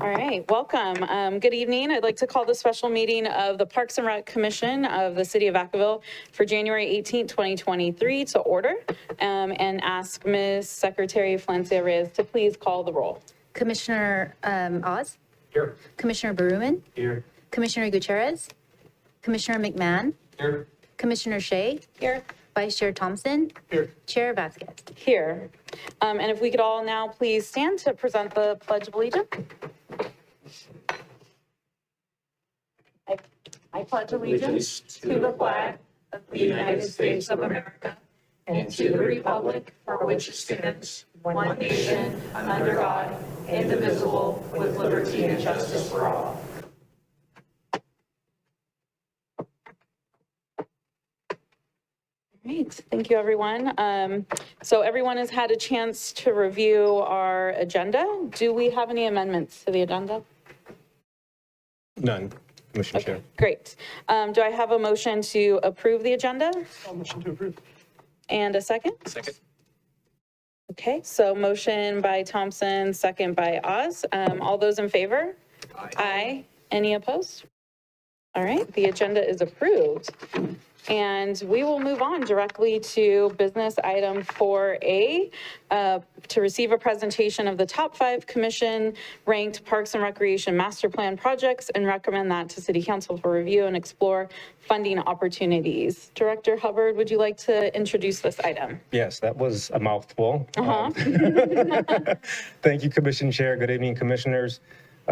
All right, welcome. Good evening. I'd like to call the special meeting of the Parks and Rec Commission of the City of Vacaville for January 18th, 2023 to order and ask Ms. Secretary Flancia Reyes to please call the roll. Commissioner Oz? Here. Commissioner Baruman? Here. Commissioner Gutierrez? Commissioner McMahon? Here. Commissioner Shea? Here. Vice Chair Thompson? Here. Chair Vasquez? Here. And if we could all now please stand to present the Pledge of Allegiance. I pledge allegiance to the flag of the United States of America and to the republic for which it stands, one nation, under God, indivisible, with liberty and justice for all. Great, thank you, everyone. So everyone has had a chance to review our agenda. Do we have any amendments to the agenda? None, Commissioner Chair. Great. Do I have a motion to approve the agenda? Motion to approve. And a second? Second. Okay, so motion by Thompson, second by Oz. All those in favor? Aye. Aye. Any opposed? All right, the agenda is approved. And we will move on directly to business item 4A, to receive a presentation of the top 5 commission ranked Parks and Recreation Master Plan projects and recommend that to City Council for review and explore funding opportunities. Director Hubbard, would you like to introduce this item? Yes, that was a mouthful. Uh-huh. Thank you, Commission Chair. Good evening, Commissioners.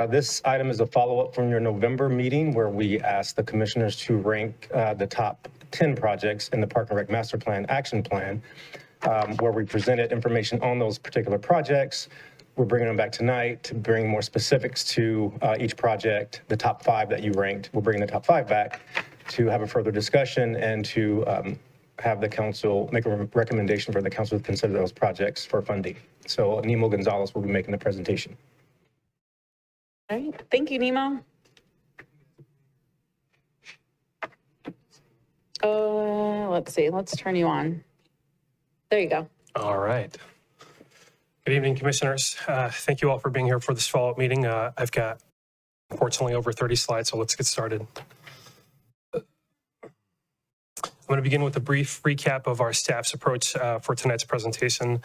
This item is a follow-up from your November meeting where we asked the commissioners to rank the top 10 projects in the Park and Rec Master Plan Action Plan, where we presented information on those particular projects. We're bringing them back tonight to bring more specifics to each project, the top 5 that you ranked. We'll bring the top 5 back to have a further discussion and to have the council make a recommendation for the council to consider those projects for funding. So Nemo Gonzalez will be making the presentation. All right, thank you, Nemo. Let's see, let's turn you on. There you go. All right. Good evening, Commissioners. Thank you all for being here for this follow-up meeting. I've got, unfortunately, over 30 slides, so let's get started. I'm going to begin with a brief recap of our staff's approach for tonight's presentation.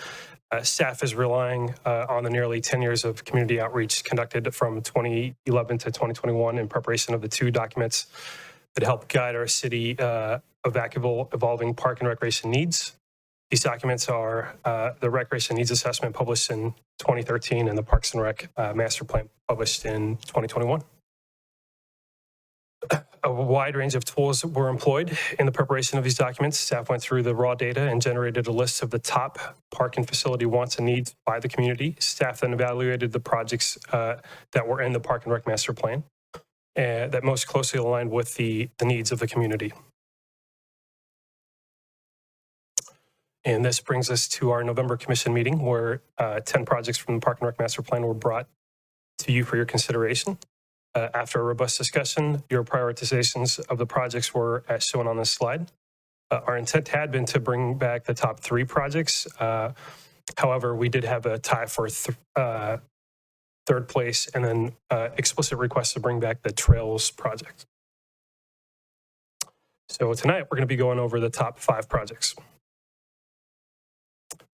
Staff is relying on the nearly 10 years of community outreach conducted from 2011 to 2021 in preparation of the 2 documents that help guide our city of Vacaville evolving park and recreation needs. These documents are the Recreation Needs Assessment published in 2013 and the Parks and Rec Master Plan published in 2021. A wide range of tools were employed in the preparation of these documents. Staff went through the raw data and generated a list of the top park and facility wants and needs by the community. Staff then evaluated the projects that were in the Park and Rec Master Plan that most closely aligned with the needs of the community. And this brings us to our November Commission meeting where 10 projects from the Park and Rec Master Plan were brought to you for your consideration. After a robust discussion, your prioritizations of the projects were as shown on this slide. Our intent had been to bring back the top 3 projects. However, we did have a tie for third place and then explicit requests to bring back the Trails project. So tonight we're going to be going over the top 5 projects.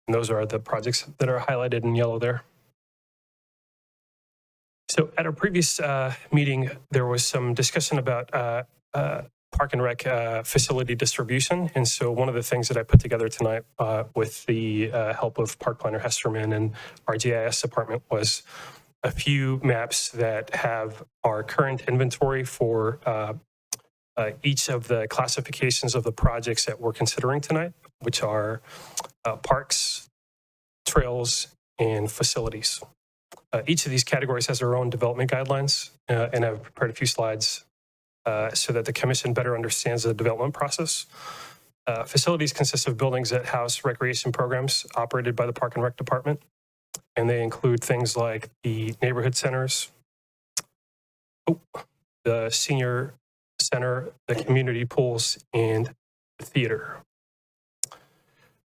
And those are the projects that are highlighted in yellow there. So at our previous meeting, there was some discussion about Park and Rec facility distribution. And so one of the things that I put together tonight with the help of Park Planner Hesterman and our GIS department was a few maps that have our current inventory for each of the classifications of the projects that we're considering tonight, which are parks, trails, and facilities. Each of these categories has their own development guidelines, and I've prepared a few slides so that the commission better understands the development process. Facilities consist of buildings that house recreation programs operated by the Park and Rec Department, and they include things like the neighborhood centers, the senior center, the community pools, and the theater.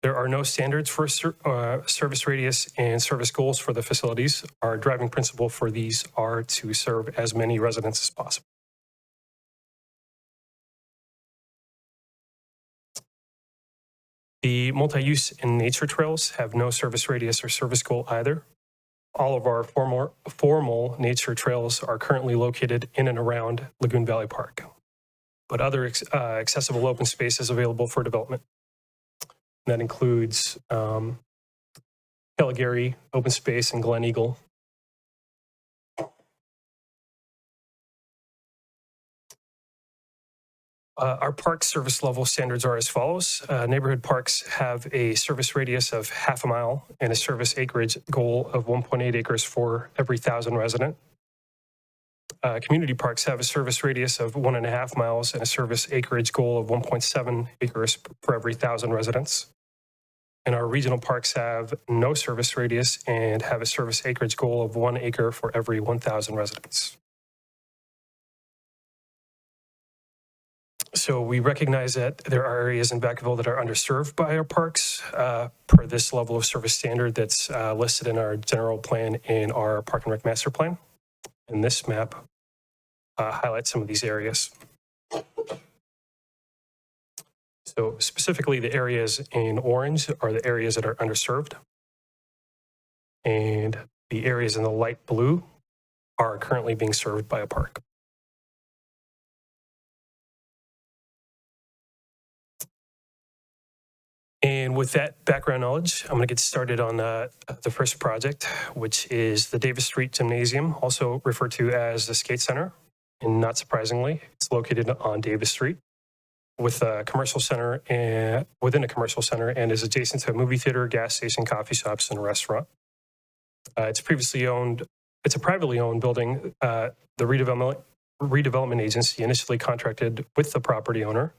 There are no standards for service radius and service goals for the facilities. Our driving principle for these are to serve as many residents as possible. The multi-use and nature trails have no service radius or service goal either. All of our formal nature trails are currently located in and around Lagoon Valley Park, but other accessible open space is available for development. That includes Caligari, open space, and Glen Eagle. Our park service level standards are as follows. Neighborhood parks have a service radius of half a mile and a service acreage goal of 1.8 acres for every 1,000 resident. Community parks have a service radius of 1.5 miles and a service acreage goal of 1.7 acres for every 1,000 residents. And our regional parks have no service radius and have a service acreage goal of 1 acre for every 1,000 residents. So we recognize that there are areas in Vacaville that are underserved by our parks per this level of service standard that's listed in our general plan in our Park and Rec Master Plan. And this map highlights some of these areas. So specifically the areas in orange are the areas that are underserved. And the areas in the light blue are currently being served by a park. And with that background knowledge, I'm going to get started on the first project, which is the Davis Street Gymnasium, also referred to as the Skate Center. And not surprisingly, it's located on Davis Street with a commercial center and within a commercial center and is adjacent to a movie theater, gas station, coffee shops, and a restaurant. It's a privately owned building. The redevelopment agency initially contracted with the property owner.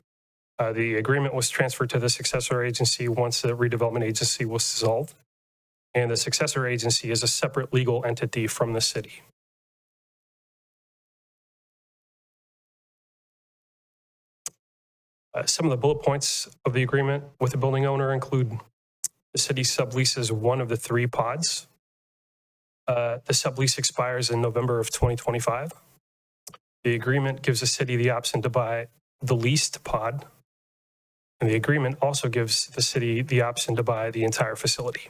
The agreement was transferred to the successor agency once the redevelopment agency was dissolved, and the successor agency is a separate legal entity from the city. Some of the bullet points of the agreement with the building owner include the city subleases one of the 3 pods. The sublease expires in November of 2025. The agreement gives the city the option to buy the leased pod. And the agreement also gives the city the option to buy the entire facility.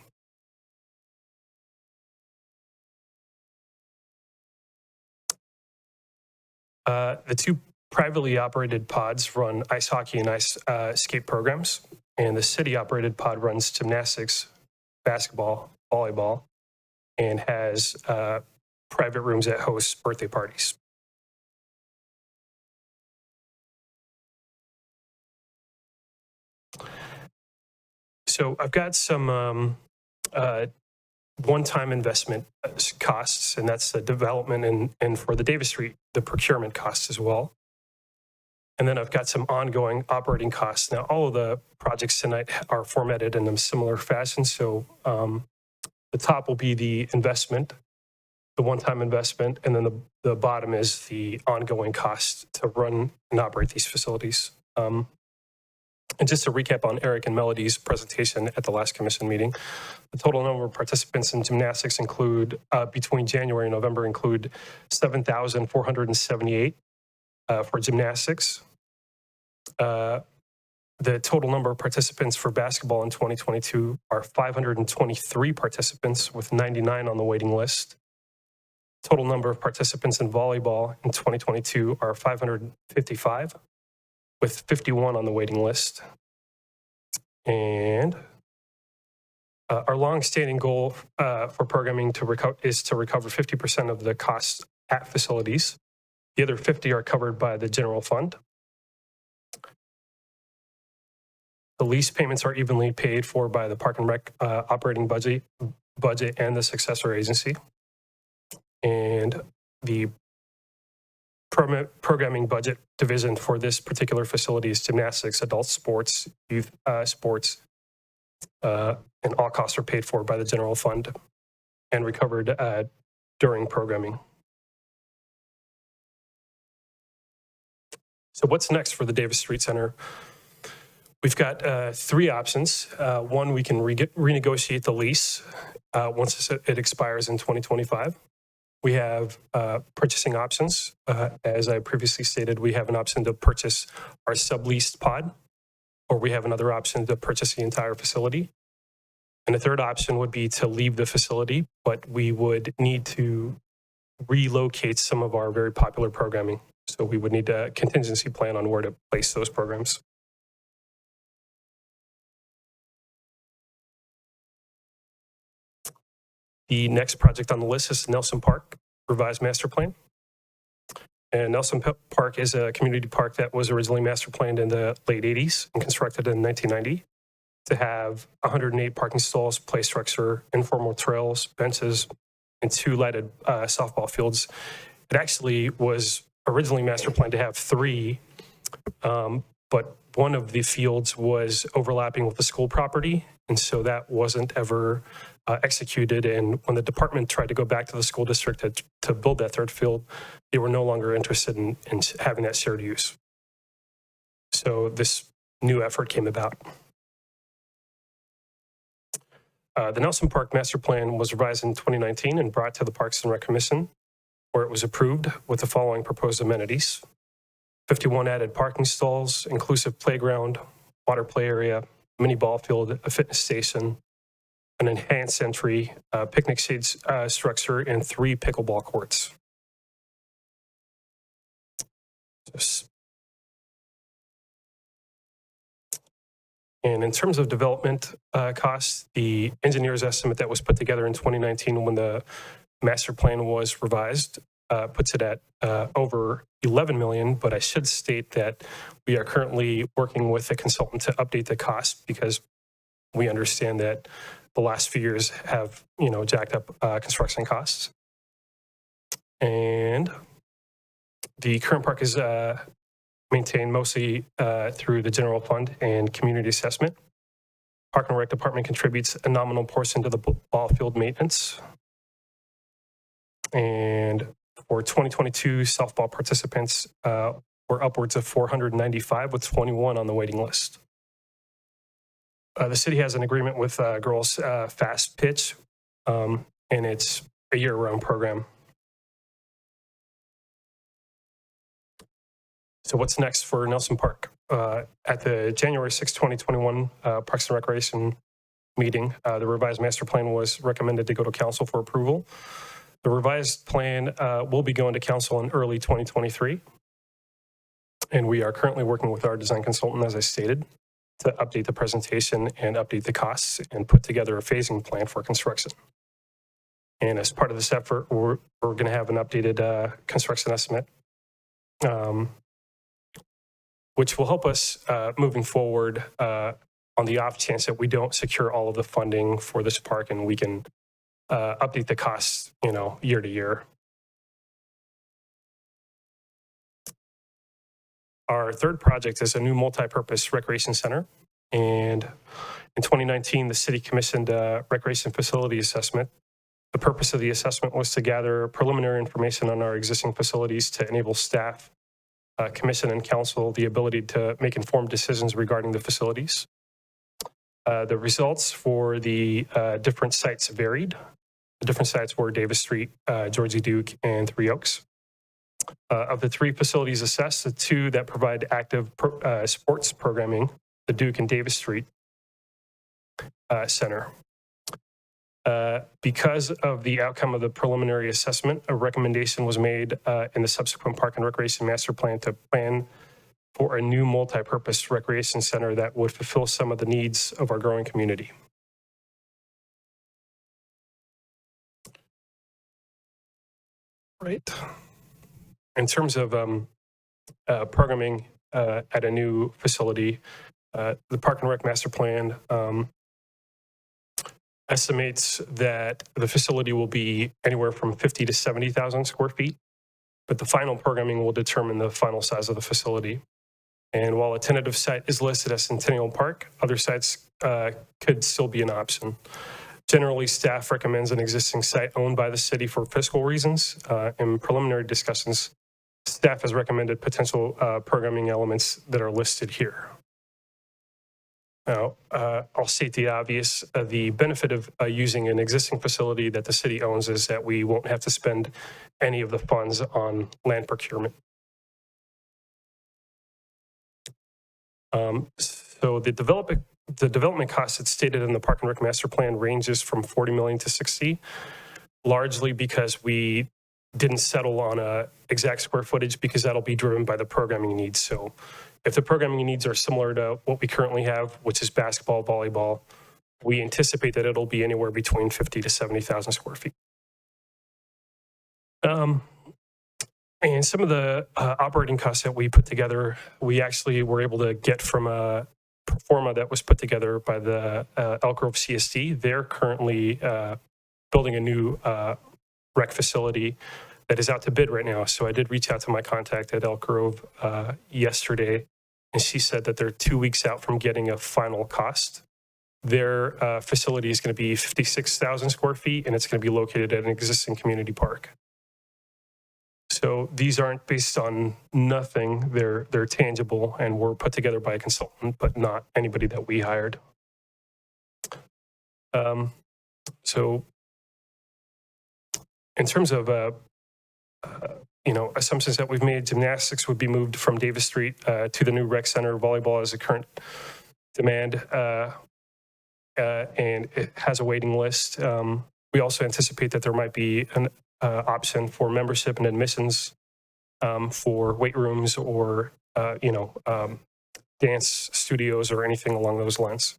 The 2 privately operated pods run ice hockey and ice skate programs, and the city-operated pod runs gymnastics, basketball, volleyball, and has private rooms that host birthday parties. So I've got some one-time investment costs, and that's the development and for the Davis Street, the procurement costs as well. And then I've got some ongoing operating costs. Now, all of the projects tonight are formatted in a similar fashion. So the top will be the investment, the one-time investment, and then the bottom is the ongoing cost to run and operate these facilities. And just to recap on Eric and Melody's presentation at the last commission meeting, the total number of participants in gymnastics include, between January and November, include 7,478 for gymnastics. The total number of participants for basketball in 2022 are 523 participants with 99 on the waiting list. Total number of participants in volleyball in 2022 are 555. with 51 on the waiting list. And our longstanding goal for programming is to recover 50% of the costs at facilities. The other 50 are covered by the general fund. The lease payments are evenly paid for by the Park and Rec operating budget and the successor agency. And the programming budget division for this particular facility is gymnastics, adult sports, youth sports, and all costs are paid for by the general fund and recovered during programming. So what's next for the Davis Street Center? We've got three options. One, we can renegotiate the lease once it expires in 2025. We have purchasing options. As I previously stated, we have an option to purchase our subleased pod, or we have another option to purchase the entire facility. And the third option would be to leave the facility, but we would need to relocate some of our very popular programming. So we would need a contingency plan on where to place those programs. The next project on the list is Nelson Park Revised Master Plan. And Nelson Park is a community park that was originally master planned in the late 80s and constructed in 1990 to have 108 parking stalls, play structure, informal trails, benches, and 2 lighted softball fields. It actually was originally master planned to have 3, but one of the fields was overlapping with the school property, and so that wasn't ever executed. And when the department tried to go back to the school district to build that third field, they were no longer interested in having that shared use. So this new effort came about. The Nelson Park Master Plan was revised in 2019 and brought to the Parks and Rec Commission, where it was approved with the following proposed amenities: 51 added parking stalls, inclusive playground, water play area, mini ball field, a fitness station, an enhanced entry, picnic shade structure, and 3 pickleball courts. And in terms of development costs, the engineer's estimate that was put together in 2019 when the master plan was revised puts it at over 11 million, but I should state that we are currently working with a consultant to update the cost because we understand that the last few years have, jacked up construction costs. And the current park is maintained mostly through the general fund and community assessment. Park and Rec Department contributes a nominal portion to the ball field maintenance. And for 2022, softball participants were upwards of 495 with 21 on the waiting list. The city has an agreement with Girls Fast Pitch, and it's a year-round program. So what's next for Nelson Park? At the January 6, 2021 Parks and Recreation meeting, the revised master plan was recommended to go to council for approval. The revised plan will be going to council in early 2023. And we are currently working with our design consultant, as I stated, to update the presentation and update the costs and put together a phasing plan for construction. And as part of this effort, we're going to have an updated construction estimate, which will help us moving forward on the off chance that we don't secure all of the funding for this park, and we can update the costs, year to year. Our third project is a new multi-purpose recreation center. And in 2019, the city commissioned a recreation facility assessment. The purpose of the assessment was to gather preliminary information on our existing facilities to enable staff, commission, and council the ability to make informed decisions regarding the facilities. The results for the different sites varied. The different sites were Davis Street, Georgie Duke, and Three Oaks. Of the 3 facilities assessed, the 2 that provide active sports programming, the Duke and Davis Street Center. Because of the outcome of the preliminary assessment, a recommendation was made in the subsequent Park and Recreation Master Plan to plan for a new multi-purpose recreation center that would fulfill some of the needs of our growing community. Right. In terms of programming at a new facility, the Park and Rec Master Plan estimates that the facility will be anywhere from 50 to 70,000 square feet, but the final programming will determine the final size of the facility. And while a tentative site is listed as Centennial Park, other sites could still be an option. Generally, staff recommends an existing site owned by the city for fiscal reasons. In preliminary discussions, staff has recommended potential programming elements that are listed here. Now, I'll state the obvious. The benefit of using an existing facility that the city owns is that we won't have to spend any of the funds on land procurement. So the development cost that's stated in the Park and Rec Master Plan ranges from 40 million to 60, largely because we didn't settle on a exact square footage because that'll be driven by the programming needs. So if the programming needs are similar to what we currently have, which is basketball, volleyball, we anticipate that it'll be anywhere between 50 to 70,000 square feet. And some of the operating costs that we put together, we actually were able to get from a pro forma that was put together by the Elk Grove CSD. They're currently building a new rec facility that is out to bid right now. So I did reach out to my contact at Elk Grove yesterday, and she said that they're 2 weeks out from getting a final cost. Their facility is going to be 56,000 square feet, and it's going to be located at an existing community park. So these aren't based on nothing. They're tangible and were put together by a consultant, but not anybody that we hired. So in terms of assumptions that we've made, gymnastics would be moved from Davis Street to the new rec center. Volleyball is a current demand, and it has a waiting list. We also anticipate that there might be an option for membership and admissions for weight rooms or dance studios or anything along those lines.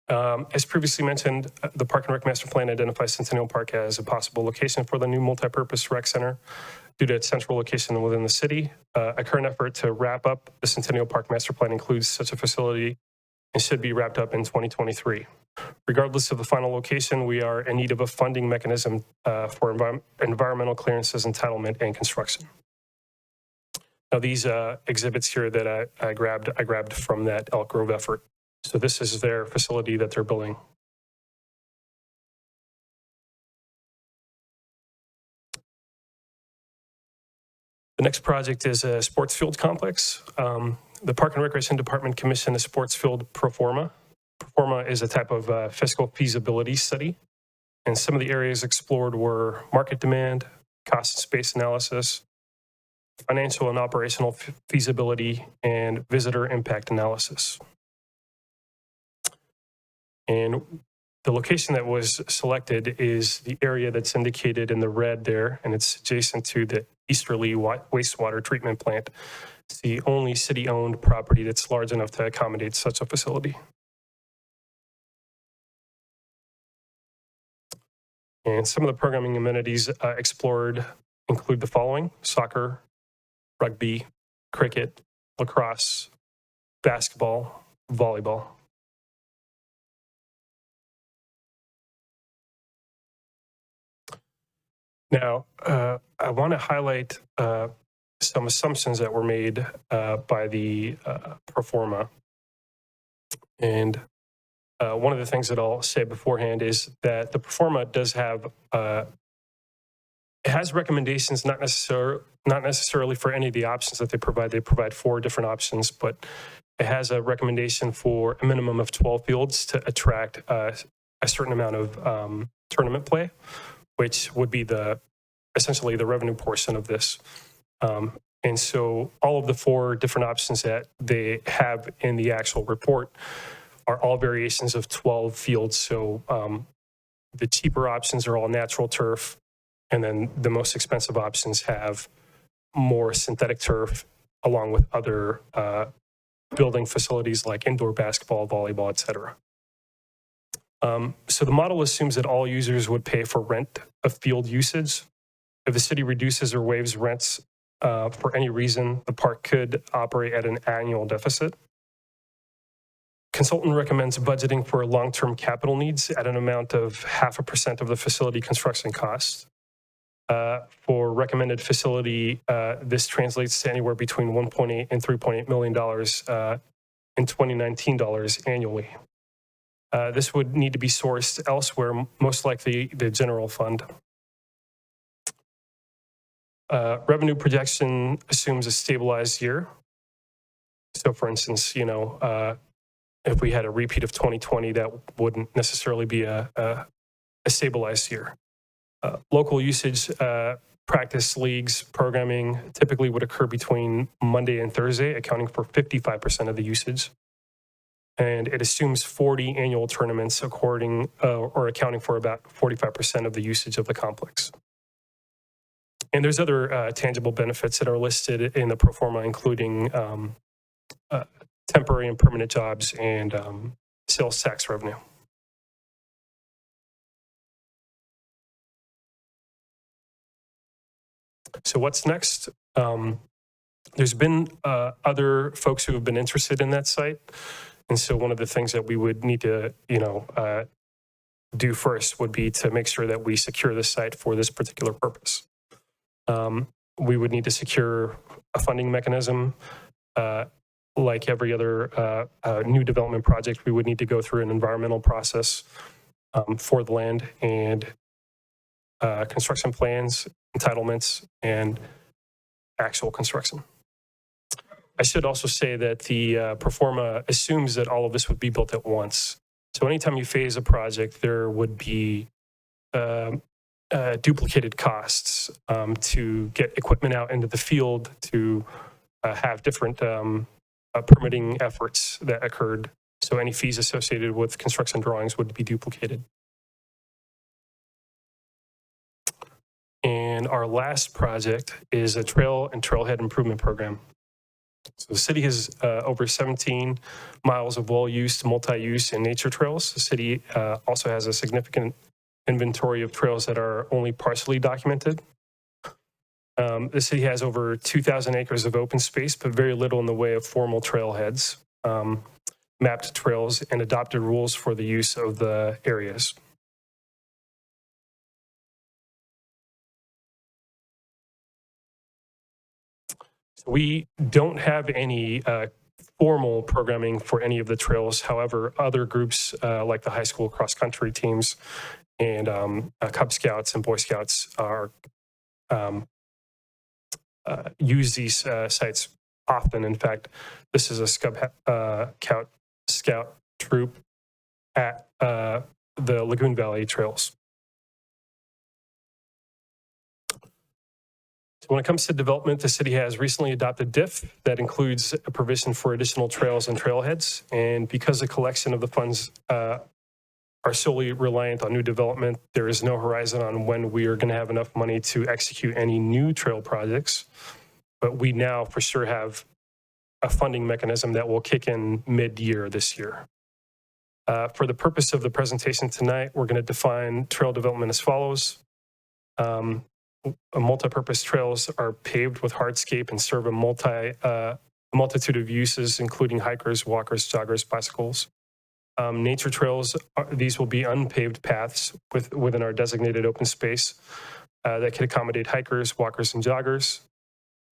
As previously mentioned, the Park and Rec Master Plan identifies Centennial Park as a possible location for the new multipurpose rec center due to its central location within the city. A current effort to wrap up the Centennial Park Master Plan includes such a facility and should be wrapped up in 2023. Regardless of the final location, we are in need of a funding mechanism for environmental clearances, entitlement, and construction. Now, these exhibits here that I grabbed from that Elk Grove effort. So this is their facility that they're building. The next project is a sports field complex. The Park and Recreation Department commissioned a sports field pro forma. Pro forma is a type of fiscal feasibility study. And some of the areas explored were market demand, cost and space analysis, financial and operational feasibility, and visitor impact analysis. And the location that was selected is the area that's indicated in the red there, and it's adjacent to the Easterly wastewater treatment plant. It's the only city-owned property that's large enough to accommodate such a facility. And some of the programming amenities explored include the following: soccer, rugby, cricket, lacrosse, basketball, volleyball. Now, I want to highlight some assumptions that were made by the pro forma. And one of the things that I'll say beforehand is that the pro forma does have, it has recommendations, not necessarily for any of the options that they provide. They provide 4 different options, but it has a recommendation for a minimum of 12 fields to attract a certain amount of tournament play, which would be essentially the revenue portion of this. And so all of the 4 different options that they have in the actual report are all variations of 12 fields. So the cheaper options are all natural turf, and then the most expensive options have more synthetic turf, along with other building facilities like indoor basketball, volleyball, et cetera. So the model assumes that all users would pay for rent of field usage. If the city reduces or waives rents for any reason, the park could operate at an annual deficit. Consultant recommends budgeting for long-term capital needs at an amount of 0.5% of the facility construction cost. For recommended facility, this translates to anywhere between $1.8 and $3.8 million in 2019 dollars annually. This would need to be sourced elsewhere, most likely the general fund. Revenue projection assumes a stabilized year. So for instance, if we had a repeat of 2020, that wouldn't necessarily be a stabilized year. Local usage, practice leagues programming typically would occur between Monday and Thursday, accounting for 55% of the usage. And it assumes 40 annual tournaments accounting for about 45% of the usage of the complex. And there's other tangible benefits that are listed in the pro forma, including temporary and permanent jobs and sales tax revenue. So what's next? There's been other folks who have been interested in that site. And so one of the things that we would need to, do first would be to make sure that we secure the site for this particular purpose. We would need to secure a funding mechanism. Like every other new development project, we would need to go through an environmental process for the land and construction plans, entitlements, and actual construction. I should also say that the pro forma assumes that all of this would be built at once. So anytime you phase a project, there would be duplicated costs to get equipment out into the field, to have different permitting efforts that occurred. So any fees associated with construction drawings would be duplicated. And our last project is a trail and trailhead improvement program. So the city has over 17 miles of well-used, multi-use, and nature trails. The city also has a significant inventory of trails that are only partially documented. The city has over 2,000 acres of open space, but very little in the way of formal trailheads, mapped trails, and adopted rules for the use of the areas. We don't have any formal programming for any of the trails. However, other groups like the high school cross-country teams and Cub Scouts and Boy Scouts are use these sites often. In fact, this is a Scout troop at the Lagoon Valley trails. When it comes to development, the city has recently adopted DIF that includes a provision for additional trails and trailheads. And because the collection of the funds are solely reliant on new development, there is no horizon on when we are going to have enough money to execute any new trail projects. But we now for sure have a funding mechanism that will kick in mid-year this year. For the purpose of the presentation tonight, we're going to define trail development as follows. Multi-purpose trails are paved with hardscape and serve a multitude of uses, including hikers, walkers, joggers, bicycles. Nature trails, these will be unpaved paths within our designated open space that can accommodate hikers, walkers, and joggers.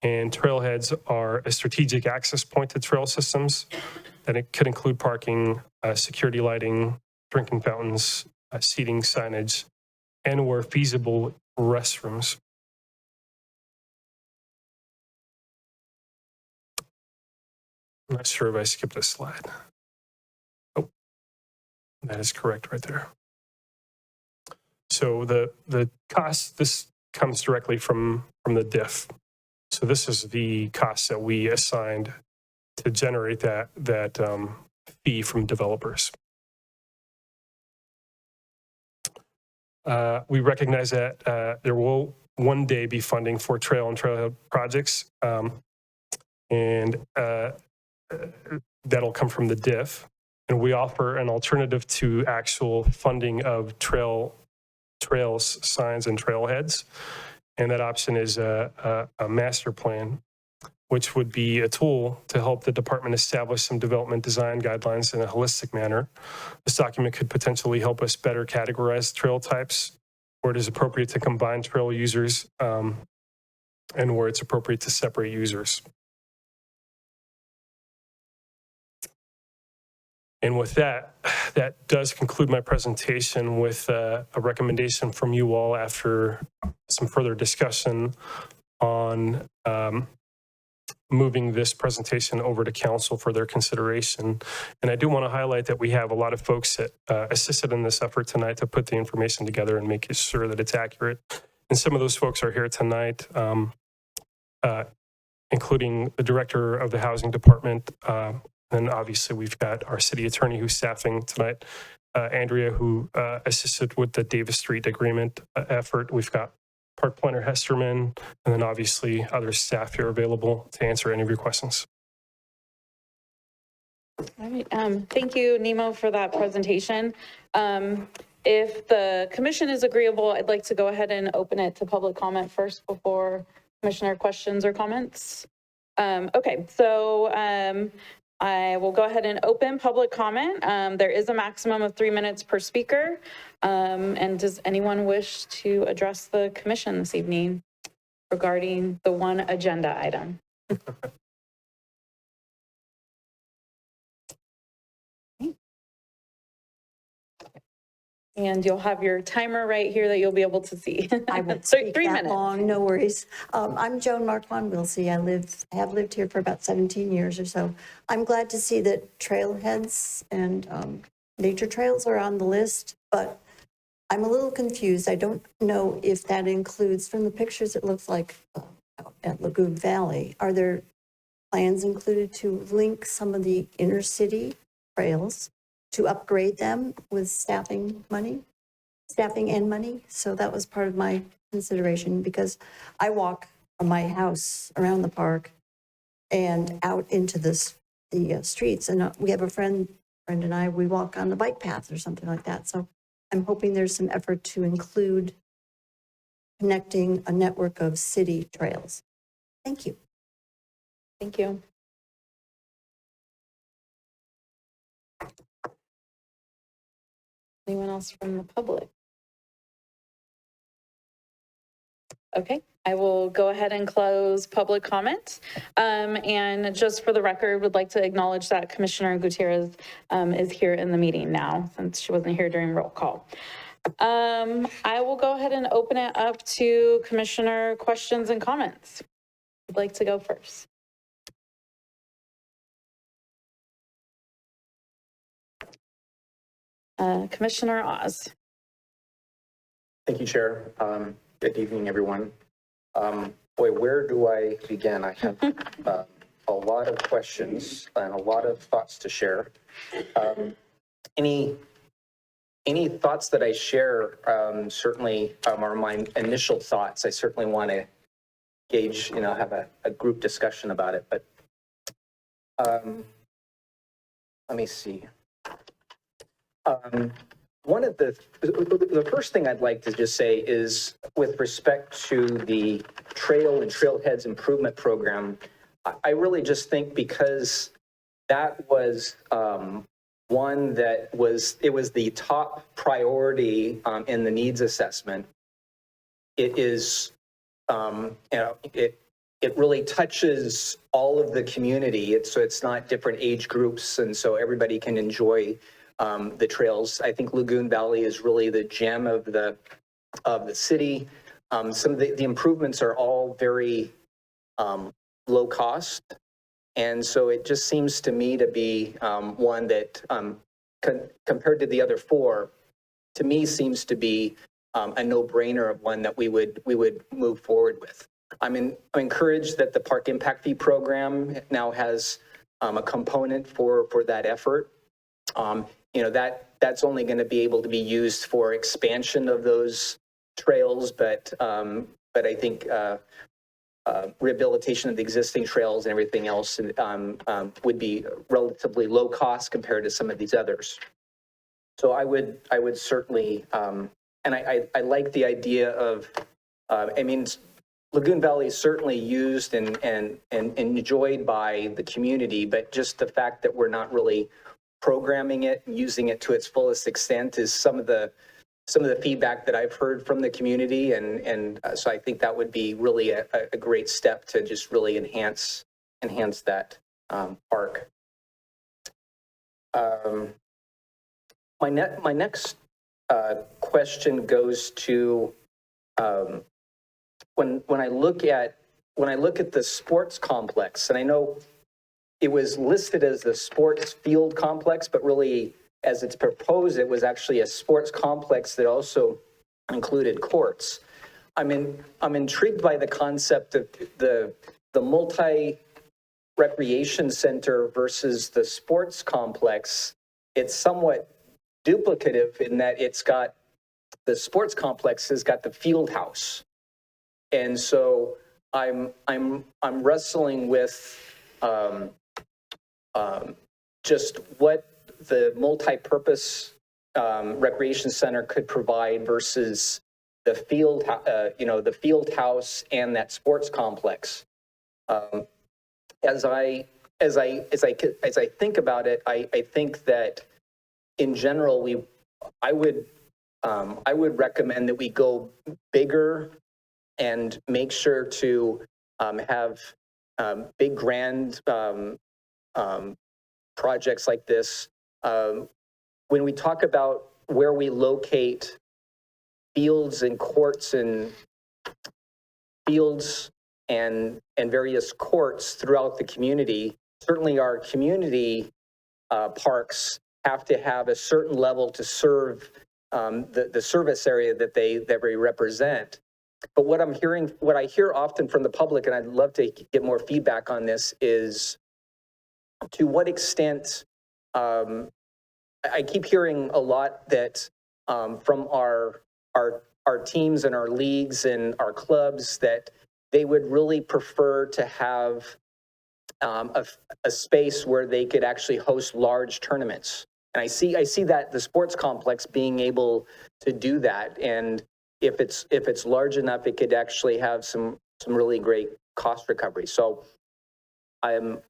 And trailheads are a strategic access point to trail systems that it could include parking, security lighting, drinking fountains, seating, signage, and where feasible, restrooms. I'm not sure if I skipped a slide. Oh, that is correct right there. So the cost, this comes directly from the DIF. So this is the cost that we assigned to generate that fee from developers. We recognize that there will one day be funding for trail and trailhead projects, and that'll come from the DIF. And we offer an alternative to actual funding of trails, signs, and trailheads. And that option is a master plan, which would be a tool to help the department establish some development design guidelines in a holistic manner. This document could potentially help us better categorize trail types, where it is appropriate to combine trail users, and where it's appropriate to separate users. And with that, that does conclude my presentation with a recommendation from you all after some further discussion on moving this presentation over to council for their consideration. And I do want to highlight that we have a lot of folks that assisted in this effort tonight to put the information together and make sure that it's accurate. And some of those folks are here tonight, including the director of the housing department. And obviously we've got our city attorney who's staffing tonight, Andrea, who assisted with the Davis Street agreement effort. We've got Park Planner Hesterman, and then obviously other staff here available to answer any of your questions. All right, thank you, Nemo, for that presentation. If the commission is agreeable, I'd like to go ahead and open it to public comment first before commissioner questions or comments. Okay, so I will go ahead and open public comment. There is a maximum of 3 minutes per speaker. And does anyone wish to address the commission this evening regarding the one agenda item? And you'll have your timer right here that you'll be able to see. I won't So speak 3 that minutes. long, no worries. I'm Joan Marquand Wilsey. I have lived here for about 17 years or so. I'm glad to see that trailheads and nature trails are on the list, but I'm a little confused. I don't know if that includes, from the pictures, it looks like at Lagoon Valley, are there plans included to link some of the inner city trails to upgrade them with staffing and money? So that was part of my consideration, because I walk from my house around the park and out into the streets. And we have a friend and I, we walk on the bike path or something like that. So I'm hoping there's some effort to include connecting a network of city trails. Thank you. Thank you. Anyone else from the public? Okay, I will go ahead and close public comment. And just for the record, would like to acknowledge that Commissioner Gutierrez is here in the meeting now, since she wasn't here during roll call. I will go ahead and open it up to commissioner questions and comments. I'd like to go first. Commissioner Oz. Thank you, Chair. Good evening, everyone. Boy, where do I begin? I have a lot of questions and a lot of thoughts to share. Any thoughts that I share certainly are my initial thoughts. I certainly want to gauge, have a group discussion about it. But let me see. One of the first thing I'd like to just say is, with respect to the Trail and Trailheads Improvement Program, I really just think, because that was one that was the top priority in the needs assessment. It is, it really touches all of the community. So it's not different age groups, and so everybody can enjoy the trails. I think Lagoon Valley is really the gem of the city. Some of the improvements are all very low cost. And so it just seems to me to be one that, compared to the other four, to me seems to be a no-brainer of one that we would move forward with. I'm encouraged that the Park Impact Fee Program now has a component for that effort. That's only going to be able to be used for expansion of those trails, but I think rehabilitation of the existing trails and everything else would be relatively low cost compared to some of these others. So I would certainly, and I like the idea of, Lagoon Valley is certainly used and enjoyed by the community, but just the fact that we're not really programming it and using it to its fullest extent is some of the feedback that I've heard from the community. And so I think that would be really a great step to just really enhance that park. My next question goes to when I look at when I look at the sports complex, and I know it was listed as the sports field complex, but really, as it's proposed, it was actually a sports complex that also included courts. I'm intrigued by the concept of the multi-recreation center versus the sports complex. It's somewhat duplicative in that the sports complex has got the field house. And so I'm wrestling with just what the multi-purpose recreation center could provide versus the field, the field house and that sports complex. As I think about it, I think that in general I would recommend that we go bigger and make sure to have big grand projects like this. When we talk about where we locate fields and courts and fields and various courts throughout the community, certainly our community parks have to have a certain level to serve the service area that they represent. But what I hear often from the public, and I'd love to get more feedback on this, is to what extent I keep hearing a lot that from our teams and our leagues and our clubs that they would really prefer to have a space where they could actually host large tournaments. And I see that the sports complex being able to do that. And if it's large enough, it could actually have some really great cost recovery. So I'm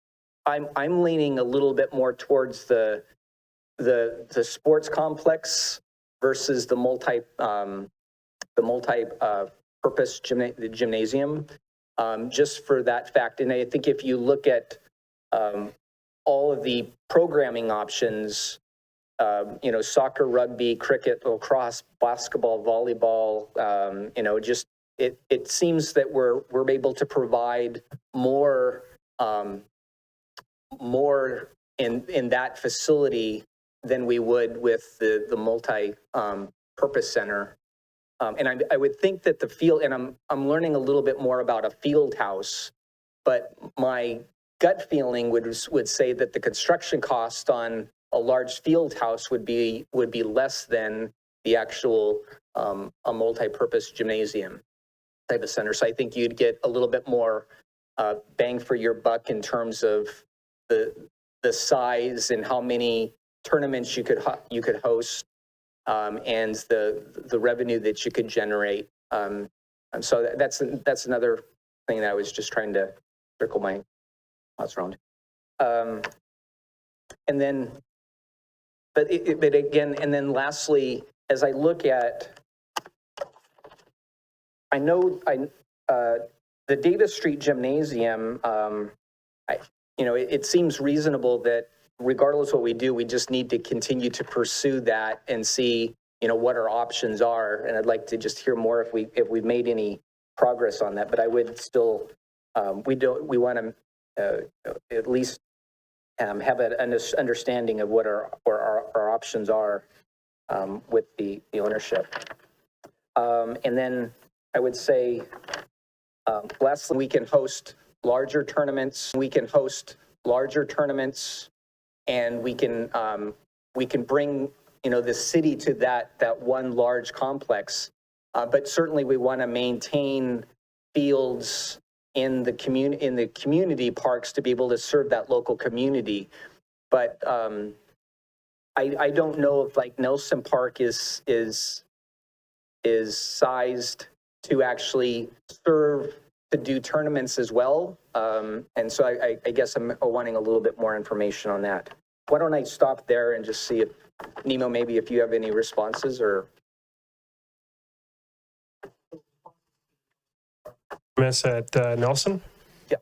leaning a little bit more towards the sports complex versus the multi-purpose gymnasium, just for that fact. And I think if you look at all of the programming options, soccer, rugby, cricket, lacrosse, basketball, volleyball, it seems that we're able to provide more in that facility than we would with the multi-purpose center. And I would think that the field, and I'm learning a little bit more about a field house, but my gut feeling would say that the construction cost on a large field house would be less than the actual a multi-purpose gymnasium type of center. So I think you'd get a little bit more bang for your buck in terms of the size and how many tournaments you could host, and the revenue that you could generate. And so that's another thing that I was just trying to circle my thoughts around. And then, but again, and then lastly, as I look at, I know the Davis Street Gymnasium, it seems reasonable that regardless of what we do, we just need to continue to pursue that and see, what our options are. And I'd like to just hear more if we've made any progress on that. But I would still, we want to at least have an understanding of what our options are with the ownership. And then I would say, lastly, we can host larger tournaments. And we can bring the city to that one large complex. But certainly we want to maintain fields in the community parks to be able to serve that local community. But I don't know if like Nelson Park is sized to actually serve to do tournaments as well. And so I guess I'm wanting a little bit more information on that. Why don't I stop there and just see if, Nemo, maybe if you have any responses or. Comments at Nelson? Yeah.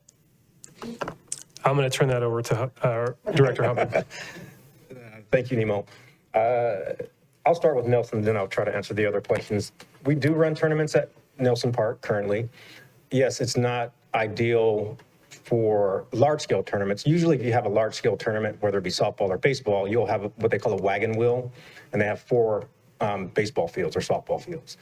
I'm going to turn that over to Director Hubbard. Thank you, Nemo. I'll start with Nelson, then I'll try to answer the other questions. We do run tournaments at Nelson Park currently. Yes, it's not ideal for large-scale tournaments. Usually if you have a large-scale tournament, whether it be softball or baseball, you'll have what they call a wagon wheel, and they have 4 baseball fields or softball fields.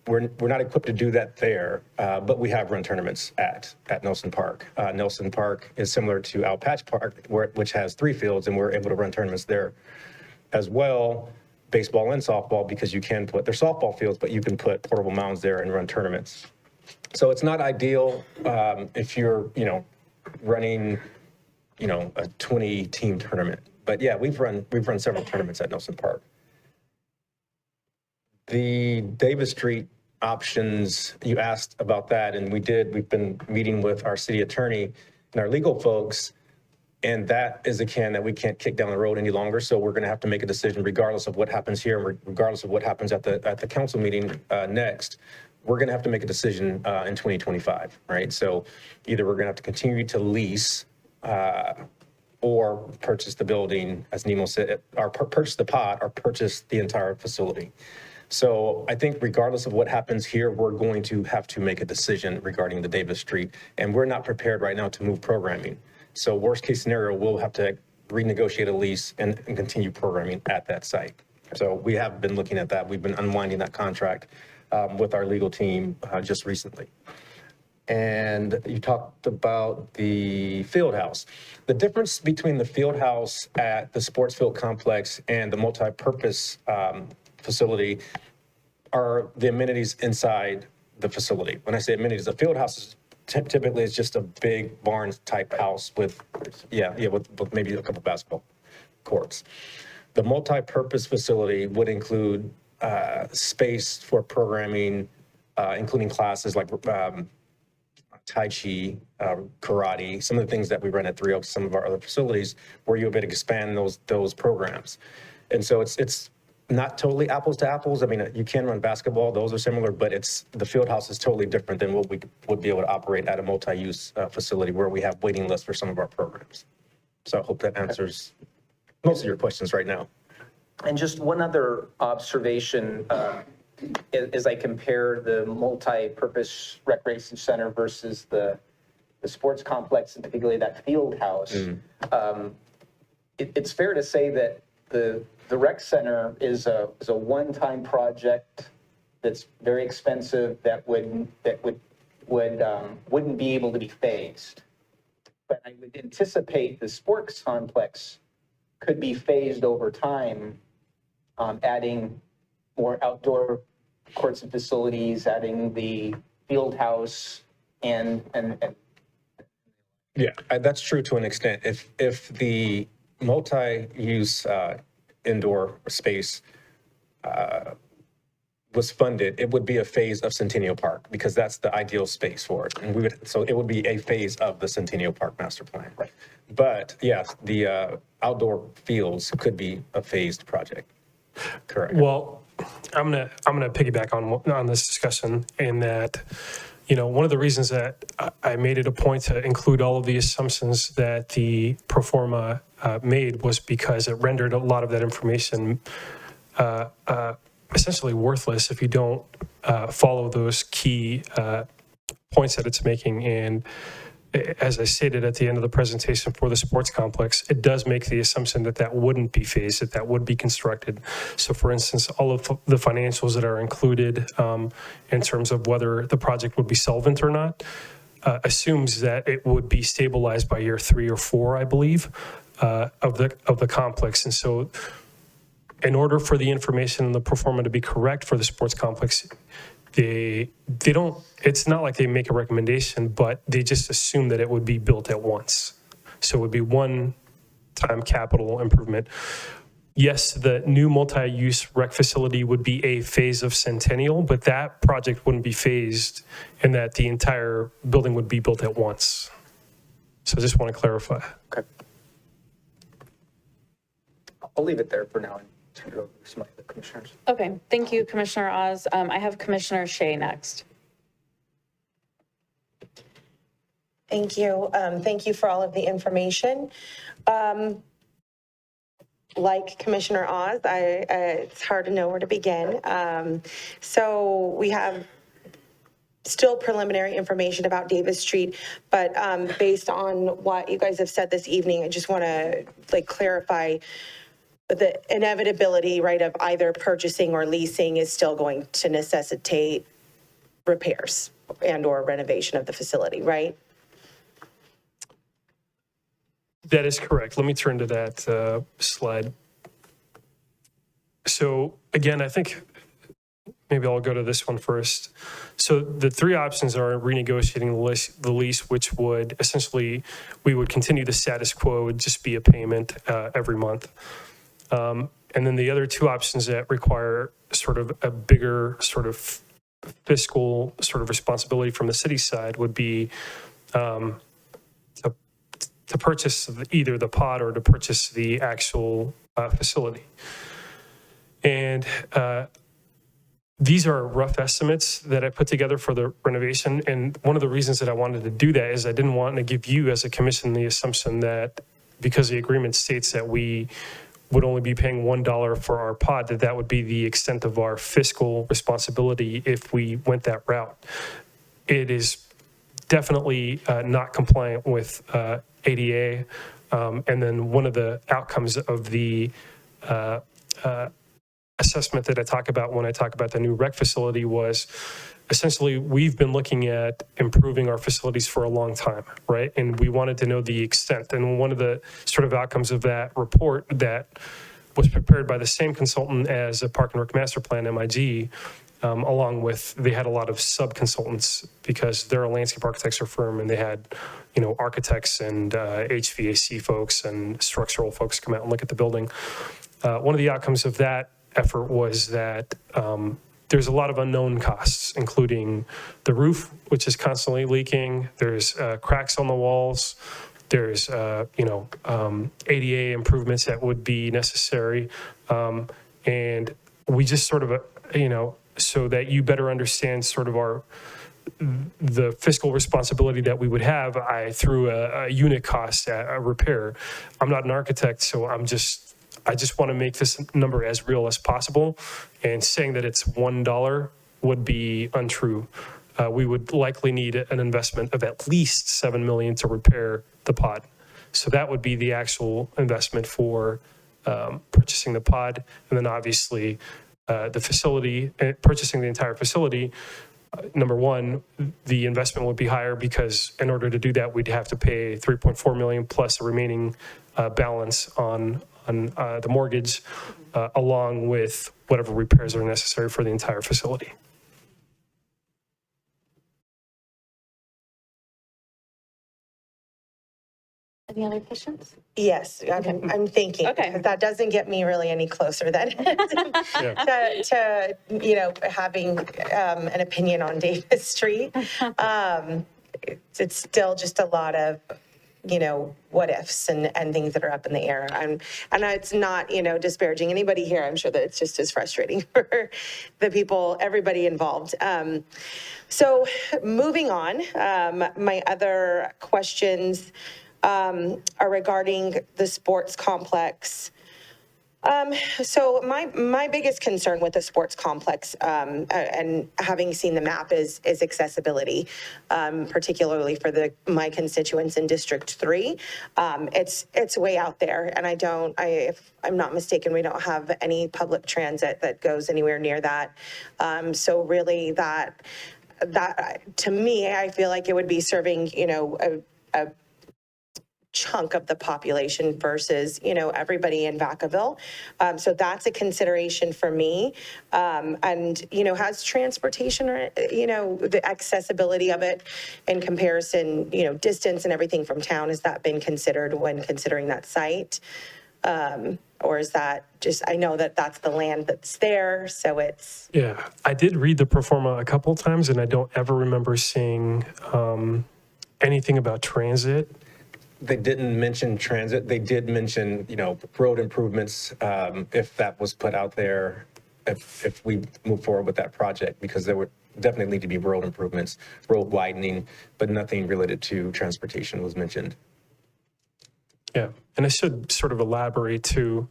We're not equipped to do that there, but we have run tournaments at Nelson Park. Nelson Park is similar to Owl Patch Park, which has 3 fields, and we're able to run tournaments there as well, baseball and softball, because you can put, they're softball fields, but you can put portable mounds there and run tournaments. So it's not ideal if you're, running, a 20-team tournament. But yeah, we've run several tournaments at Nelson Park. The Davis Street options, you asked about that, and we've been meeting with our city attorney and our legal folks, and that is a can that we can't kick down the road any longer. So we're going to have to make a decision regardless of what happens here, and regardless of what happens at the council meeting next. We're going to have to make a decision in 2025, right? So either we're going to have to continue to lease or purchase the building, as Nemo said, or purchase the pod or purchase the entire facility. So I think regardless of what happens here, we're going to have to make a decision regarding the Davis Street, and we're not prepared right now to move programming. So worst case scenario, we'll have to renegotiate a lease and continue programming at that site. So we have been looking at that. We've been unwinding that contract with our legal team just recently. And you talked about the field house. The difference between the field house at the sports field complex and the multi-purpose facility are the amenities inside the facility. When I say amenities, the field house is typically is just a big barn type house with maybe a couple basketball courts. The multi-purpose facility would include space for programming, including classes like Tai Chi, karate, some of the things that we run at Three Oaks, some of our other facilities, where you'll be able to expand those programs. And so it's not totally apples to apples. I mean, you can run basketball; those are similar, but the field house is totally different than what we would be able to operate at a multi-use facility where we have waiting lists for some of our programs. So I hope that answers most of your questions right now. And just one other observation, as I compare the multi-purpose recreation center versus the sports complex, and particularly that field house, it's fair to say that the rec center is a one-time project that's very expensive that wouldn't be able to be phased. But I would anticipate the sports complex could be phased over time, adding more outdoor courts and facilities, adding the field house, and Yeah, that's true to an extent. If the multi-use indoor space was funded, it would be a phase of Centennial Park because that's the ideal space for it. And so it would be a phase of the Centennial Park master plan. Right. But yes, the outdoor fields could be a phased project. Correct. Well, I'm gonna piggyback on this discussion in that, one of the reasons that I made it a point to include all of the assumptions that the pro forma made was because it rendered a lot of that information essentially worthless if you don't follow those key points that it's making. And as I stated at the end of the presentation for the sports complex, it does make the assumption that wouldn't be phased, that would be constructed. So for instance, all of the financials that are included in terms of whether the project would be solvent or not assumes that it would be stabilized by year 3 or 4, I believe, of the complex. And so in order for the information in the pro forma to be correct for the sports complex, they don't, it's not like they make a recommendation, but they just assume that it would be built at once. So it would be one-time capital improvement. Yes, the new multi-use rec facility would be a phase of Centennial, but that project wouldn't be phased in that the entire building would be built at once. So I just want to clarify. Okay. I'll leave it there for now and turn it over to some of the commissioners. Okay, thank you, Commissioner Oz. I have Commissioner Shea next. Thank you. Thank you for all of the information. Like Commissioner Oz, it's hard to know where to begin. So we have still preliminary information about Davis Street, but based on what you guys have said this evening, I just want to like clarify the inevitability, right, of either purchasing or leasing is still going to necessitate repairs and or renovation of the facility, right? That is correct. Let me turn to that slide. So again, I think maybe I'll go to this one first. So the three options are renegotiating the lease, which would essentially, we would continue the status quo, would just be a payment every month. And then the other two options that require sort of a bigger sort of fiscal sort of responsibility from the city side would be to purchase either the pod or to purchase the actual facility. And these are rough estimates that I put together for the renovation. And one of the reasons that I wanted to do that is I didn't want to give you as a commission the assumption that because the agreement states that we would only be paying $1 for our pod, that would be the extent of our fiscal responsibility if we went that route. It is definitely not compliant with ADA. And then one of the outcomes of the assessment that I talk about when I talk about the new rec facility was essentially we've been looking at improving our facilities for a long time, right? And we wanted to know the extent. And one of the sort of outcomes of that report that was prepared by the same consultant as a Park and Rec Master Plan, MIG, along with, they had a lot of sub-consultants because they're a landscape architecture firm and they had, you know, architects and HVAC folks and structural folks come out and look at the building. One of the outcomes of that effort was that there's a lot of unknown costs, including the roof, which is constantly leaking. There's cracks on the walls. There's, ADA improvements that would be necessary. And we just sort of, so that you better understand sort of the fiscal responsibility that we would have, I threw a unit cost at a repair. I'm not an architect, so I just want to make this number as real as possible, and saying that it's $1 would be untrue. We would likely need an investment of at least $7 million to repair the pod. So that would be the actual investment for purchasing the pod. And then obviously the facility, purchasing the entire facility, number one, the investment would be higher because in order to do that, we'd have to pay $3.4 million plus the remaining balance on the mortgage, along with whatever repairs are necessary for the entire facility. Any other questions? Yes, I'm thinking. Okay. That doesn't get me really any closer then to having an opinion on Davis Street. It's still just a lot of what ifs and things that are up in the air. And it's not, disparaging anybody here. I'm sure that it's just as frustrating for the people, everybody involved. So moving on, my other questions are regarding the sports complex. So my biggest concern with the sports complex, and having seen the map, is accessibility, particularly for my constituents in District 3. It's way out there, and if I'm not mistaken, we don't have any public transit that goes anywhere near that. So really, that to me, I feel like it would be serving a chunk of the population versus, everybody in Vacaville. So that's a consideration for me. And, has transportation, or, the accessibility of it in comparison, distance and everything from town, has that been considered when considering that site? Or is that just, I know that that's the land that's there, so it's. Yeah, I did read the pro forma a couple of times and I don't ever remember seeing anything about transit. They didn't mention transit. They did mention, road improvements, if that was put out there, if we move forward with that project, because there would definitely need to be road improvements, road widening, but nothing related to transportation was mentioned. Yeah, and I should sort of elaborate too,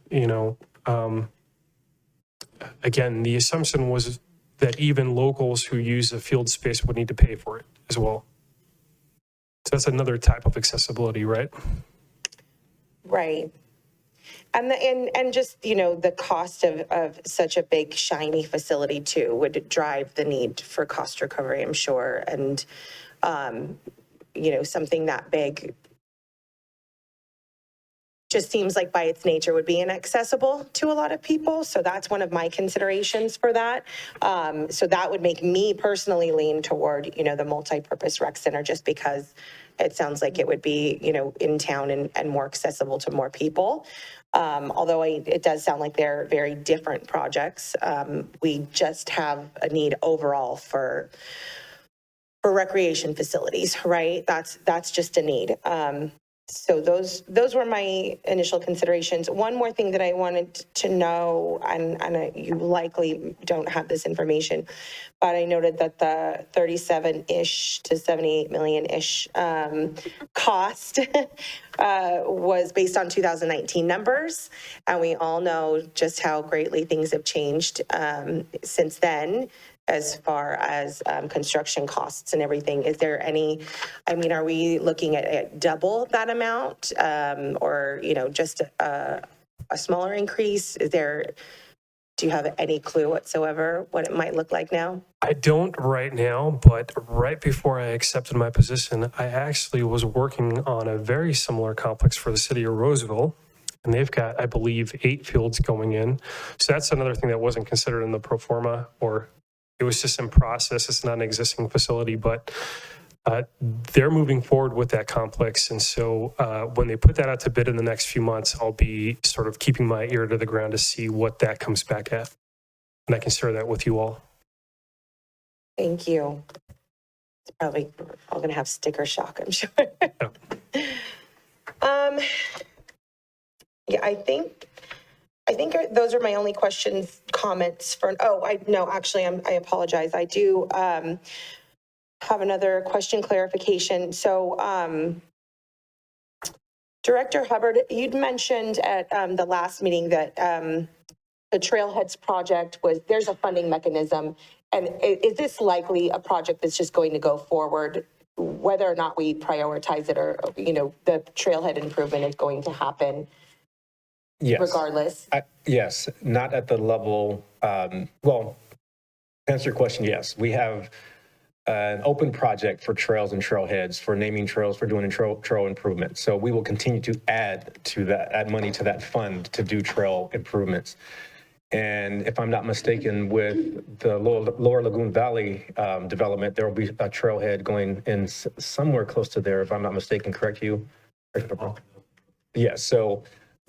again, the assumption was that even locals who use the field space would need to pay for it as well. So that's another type of accessibility, right? Right. And just, the cost of such a big, shiny facility too would drive the need for cost recovery, I'm sure. And, something that big just seems like by its nature would be inaccessible to a lot of people. So that's one of my considerations for that. So that would make me personally lean toward, the multi-purpose rec center, just because it sounds like it would be, in town and more accessible to more people. Although it does sound like they're very different projects. We just have a need overall for recreation facilities, right? That's just a need. So those were my initial considerations. One more thing that I wanted to know, and you likely don't have this information, but I noted that the 37-ish to 78 million-ish cost was based on 2019 numbers. And we all know just how greatly things have changed since then, as far as construction costs and everything. Is there any, are we looking at double that amount, or, just a smaller increase? Do you have any clue whatsoever what it might look like now? I don't right now, but right before I accepted my position, I actually was working on a very similar complex for the city of Roseville. And they've got, I believe, 8 fields going in. So that's another thing that wasn't considered in the pro forma, or it was just in process. It's not an existing facility, but they're moving forward with that complex. And so when they put that out to bid in the next few months, I'll be sort of keeping my ear to the ground to see what that comes back at. And I can share that with you all. Thank you. It's probably all going to have sticker shock, I'm sure. Yeah, I think those are my only questions, comments for, I apologize. I do have another question clarification. So Director Hubbard, you'd mentioned at the last meeting that the Trailheads project there's a funding mechanism. And is this likely a project that's just going to go forward, whether or not we prioritize it, or, the trailhead improvement is going to happen? Yes. Regardless? Yes, not at the level, to answer your question, yes. We have an open project for trails and trailheads, for naming trails, for doing trail improvements. So we will continue to add money to that fund to do trail improvements. And if I'm not mistaken, with the Lower Lagoon Valley development, there will be a trailhead going in somewhere close to there, if I'm not mistaken, correct you? Yes, so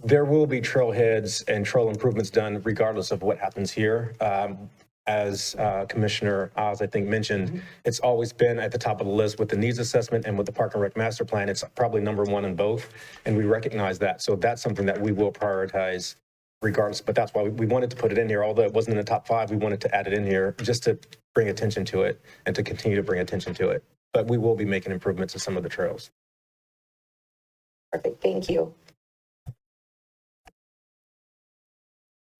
there will be trailheads and trail improvements done regardless of what happens here. As Commissioner Oz, I think, mentioned, it's always been at the top of the list with the needs assessment and with the Park and Rec Master Plan. It's probably number one in both, and we recognize that. So that's something that we will prioritize regardless, but that's why we wanted to put it in here. Although it wasn't in the top 5, we wanted to add it in here just to bring attention to it and to continue to bring attention to it. But we will be making improvements to some of the trails. Perfect, thank you.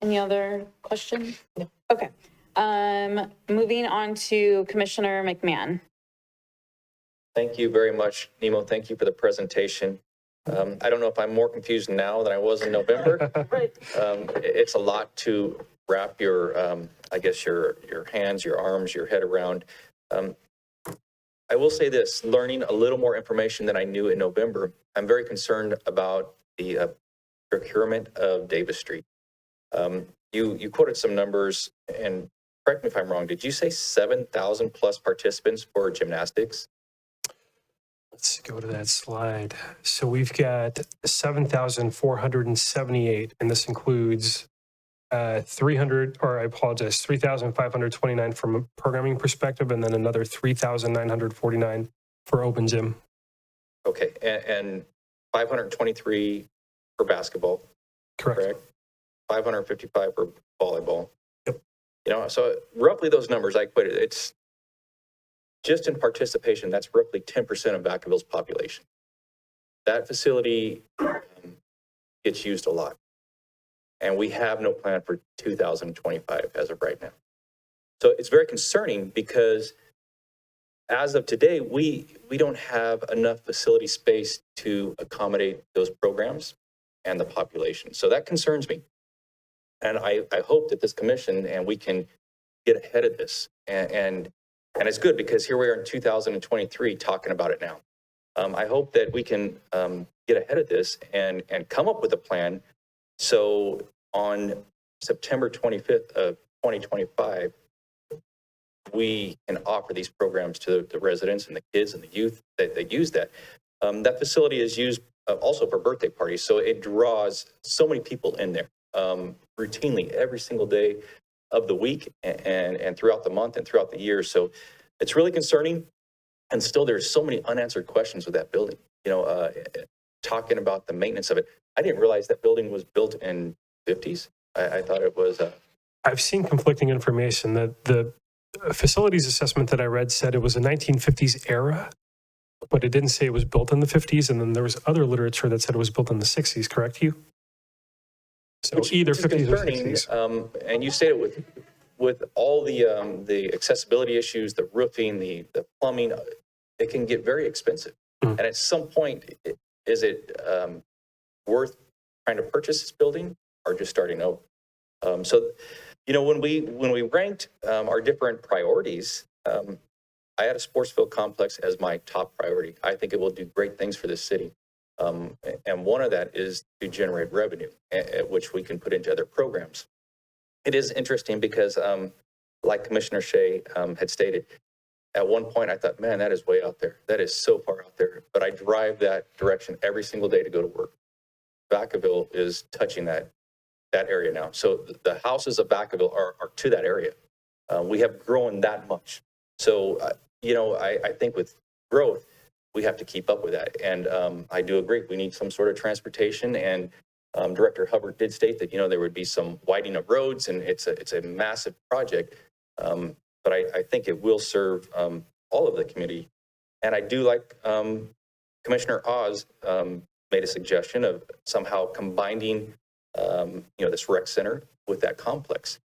Any other questions? No. Okay. Moving on to Commissioner McMahon. Thank you very much, Nemo. Thank you for the presentation. I don't know if I'm more confused now than I was in November. Right. It's a lot to wrap your, I guess, your hands, your arms, your head around. I will say this, learning a little more information than I knew in November, I'm very concerned about the procurement of Davis Street. You quoted some numbers, and correct me if I'm wrong, did you say 7,000 plus participants for gymnastics? Let's go to that slide. So we've got 7,478, and this includes 3,529 from a programming perspective, and then another 3,949 for open gym. Okay, and 523 for basketball, correct? 555 for volleyball. Yep. So roughly those numbers, I equated, it's just in participation, that's roughly 10% of Vacaville's population. That facility gets used a lot. And we have no plan for 2025 as of right now. So it's very concerning because as of today, we don't have enough facility space to accommodate those programs and the population. So that concerns me. And I hope that this commission and we can get ahead of this. And it's good because here we are in 2023 talking about it now. I hope that we can get ahead of this and come up with a plan. So on September 25th of 2025, we can offer these programs to the residents and the kids and the youth that use that. That facility is used also for birthday parties. So it draws so many people in there routinely every single day of the week and throughout the month and throughout the year. So it's really concerning. And still, there's so many unanswered questions with that building. Talking about the maintenance of it. I didn't realize that building was built in 50s. I thought it was. I've seen conflicting information that the facilities assessment that I read said it was a 1950s era, but it didn't say it was built in the 50s. And then there was other literature that said it was built in the 60s, correct, Hugh? So either which is 50s or concerning, 60s. And you stated with all the accessibility issues, the roofing, the plumbing, it can get very expensive. And at some point, is it worth trying to purchase this building or just starting over? So, when we ranked our different priorities, I had a sports field complex as my top priority. I think it will do great things for this city. And one of that is to generate revenue, which we can put into other programs. It is interesting because, like Commissioner Shea had stated, at one point I thought, man, that is way out there. That is so far out there. But I drive that direction every single day to go to work. Vacaville is touching that area now. So the houses of Vacaville are to that area. We have grown that much. So, I think with growth, we have to keep up with that. And I do agree, we need some sort of transportation. And Director Hubbard did state that, there would be some widening of roads, and it's a massive project. But I think it will serve all of the community. And I do like Commissioner Oz made a suggestion of somehow combining, this rec center with that complex.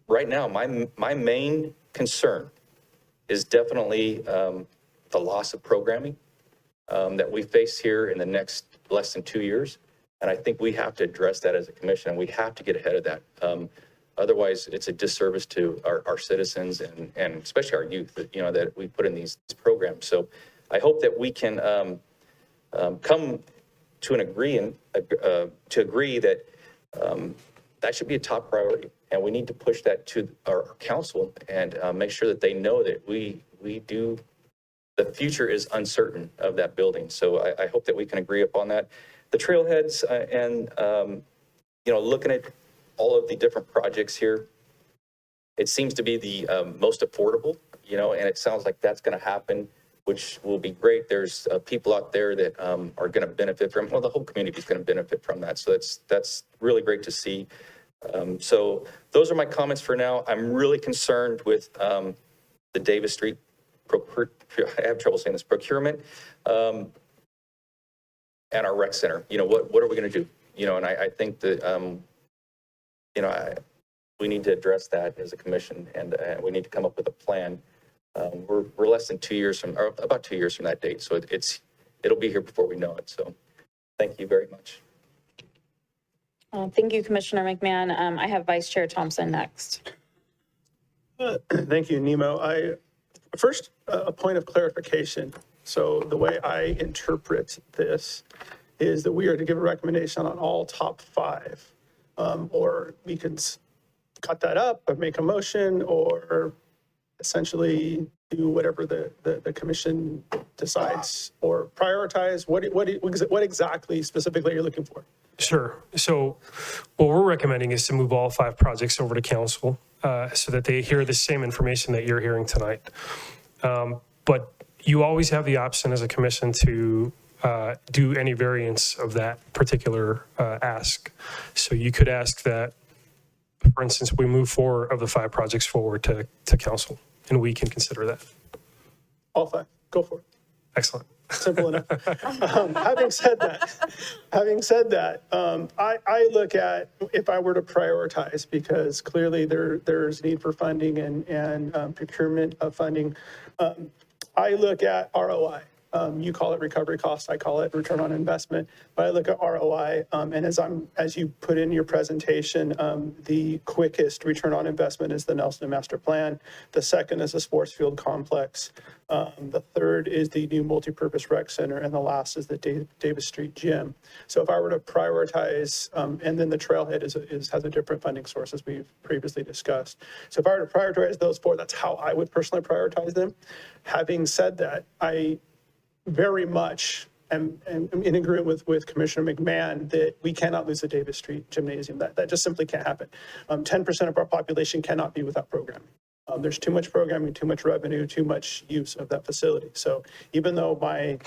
Right now, my main concern is definitely the loss of programming that we face here in the next less than 2 years. And I think we have to address that as a commission, and we have to get ahead of that. Otherwise, it's a disservice to our citizens and especially our youth that we put in these programs. So I hope that we can come to an agree that that should be a top priority. And we need to push that to our council and make sure that they know that we do. The future is uncertain of that building. So I hope that we can agree upon that. The trailheads and looking at all of the different projects here, it seems to be the most affordable, and it sounds like that's going to happen, which will be great. There's people out there that are going to benefit from, the whole community is going to benefit from that. So that's really great to see. So those are my comments for now. I'm really concerned with the Davis Street I have trouble saying this, procurement, and our rec center. What are we going to do? And I think that, we need to address that as a commission, and we need to come up with a plan. We're less than 2 years from, or about 2 years from that date. So it'll be here before we know it. So thank you very much. Thank you, Commissioner McMahon. I have Vice Chair Thompson next. Thank you, Nemo. First, a point of clarification. So the way I interpret this is that we are to give a recommendation on all top 5, or we could cut that up or make a motion, or essentially do whatever the commission decides or prioritize. What exactly specifically are you looking for? Sure. So what we're recommending is to move all 5 projects over to council so that they hear the same information that you're hearing tonight. But you always have the option as a commission to do any variance of that particular ask. So you could ask that, for instance, we move 4 of the 5 projects forward to council, and we can consider that. All 5. Go for it. Excellent. Simple enough. Having said that, I look at, if I were to prioritize, because clearly there's need for funding and procurement of funding, I look at ROI. You call it recovery cost, I call it return on investment, but I look at ROI, and as you put in your presentation, the quickest return on investment is the Nelson Master Plan. The second is the sports field complex. The third is the new multipurpose rec center, and the last is the Davis Street Gym. So if I were to prioritize, and then the trailhead has a different funding source, as we've previously discussed. So if I were to prioritize those four, that's how I would personally prioritize them. Having said that, I very much am in agreement with Commissioner McMahon that we cannot lose the Davis Street Gymnasium. That just simply can't happen. 10% of our population cannot be without programming. There's too much programming, too much revenue, too much use of that facility. So even though my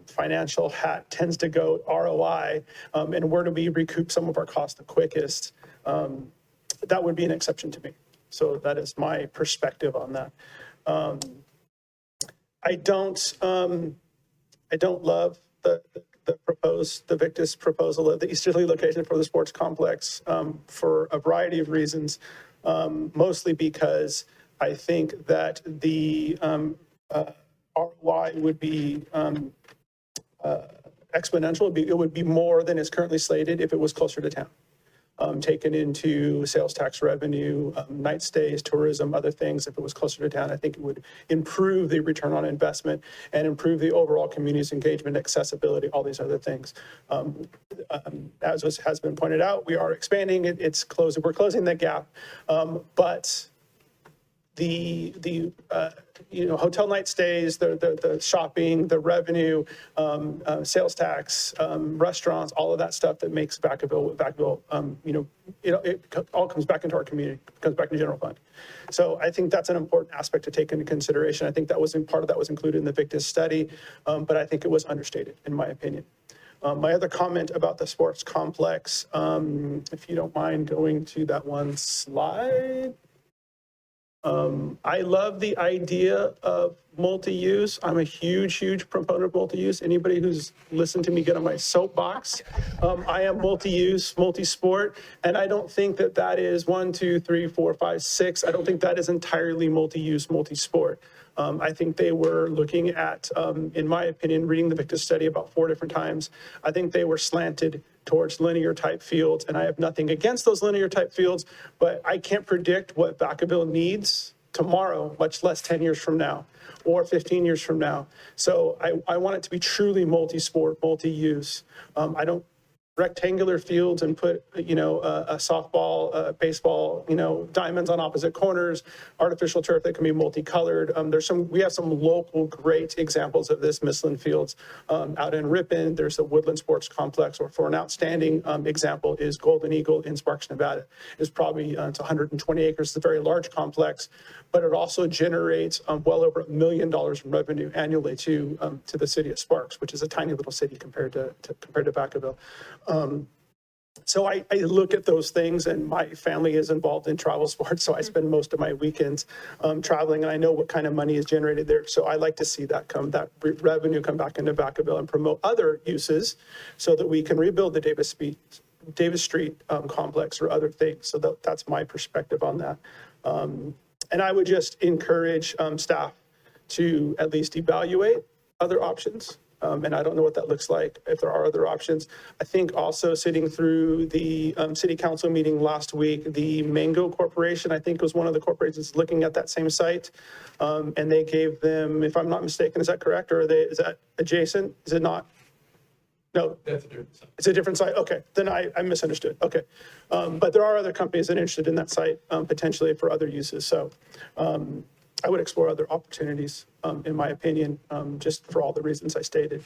financial hat tends to go ROI, and where do we recoup some of our costs the quickest, that would be an exception to me. So that is my perspective on that. I don't love the Victus proposal of the easterly location for the sports complex for a variety of reasons, mostly because I think that the ROI would be exponential. It would be more than is currently slated if it was closer to town. Taken into sales tax revenue, night stays, tourism, other things. If it was closer to town, I think it would improve the return on investment and improve the overall community's engagement, accessibility, all these other things. As has been pointed out, we are expanding it. We're closing that gap, but the hotel night stays, the shopping, the revenue, sales tax, restaurants, all of that stuff that makes Vacaville, it all comes back into our community, comes back to general fund. So I think that's an important aspect to take into consideration. I think that was part of that was included in the Victus study, but I think it was understated, in my opinion. My other comment about the sports complex, if you don't mind going to that one slide. I love the idea of multi-use. I'm a huge proponent of multi-use. Anybody who's listened to me get on my soapbox, I am multi-use, multi-sport, and I don't think that is 1, 2, 3, 4, 5, 6. I don't think that is entirely multi-use, multi-sport. I think they were looking at, in my opinion, reading the Victus study about 4 different times. I think they were slanted towards linear type fields, and I have nothing against those linear type fields, but I can't predict what Vacaville needs tomorrow, much less 10 years from now or 15 years from now. So I want it to be truly multi-sport, multi-use. I don't rectangular fields and put, a softball, baseball, diamonds on opposite corners, artificial turf that can be multicolored. We have some local great examples of this, Mislin Fields out in Ripon. There's the Woodland Sports Complex, or for an outstanding example is Golden Eagle in Sparks, Nevada. It's probably, it's 120 acres. It's a very large complex, but it also generates well over $1 million in revenue annually to the city of Sparks, which is a tiny little city compared to Vacaville. So I look at those things, and my family is involved in travel sports, so I spend most of my weekends traveling, and I know what kind of money is generated there. So I like to see that revenue come back into Vacaville and promote other uses so that we can rebuild the Davis Street complex or other things. So that's my perspective on that. And I would just encourage staff to at least evaluate other options. And I don't know what that looks like, if there are other options. I think also sitting through the city council meeting last week, the Mango Corporation, I think was one of the corporations looking at that same site. And they gave them, if I'm not mistaken, is that correct? Or is that adjacent? Is it not? No, that's a different site. It's a different site. Okay, then I misunderstood. Okay. But there are other companies that are interested in that site potentially for other uses. So I would explore other opportunities, in my opinion, just for all the reasons I stated.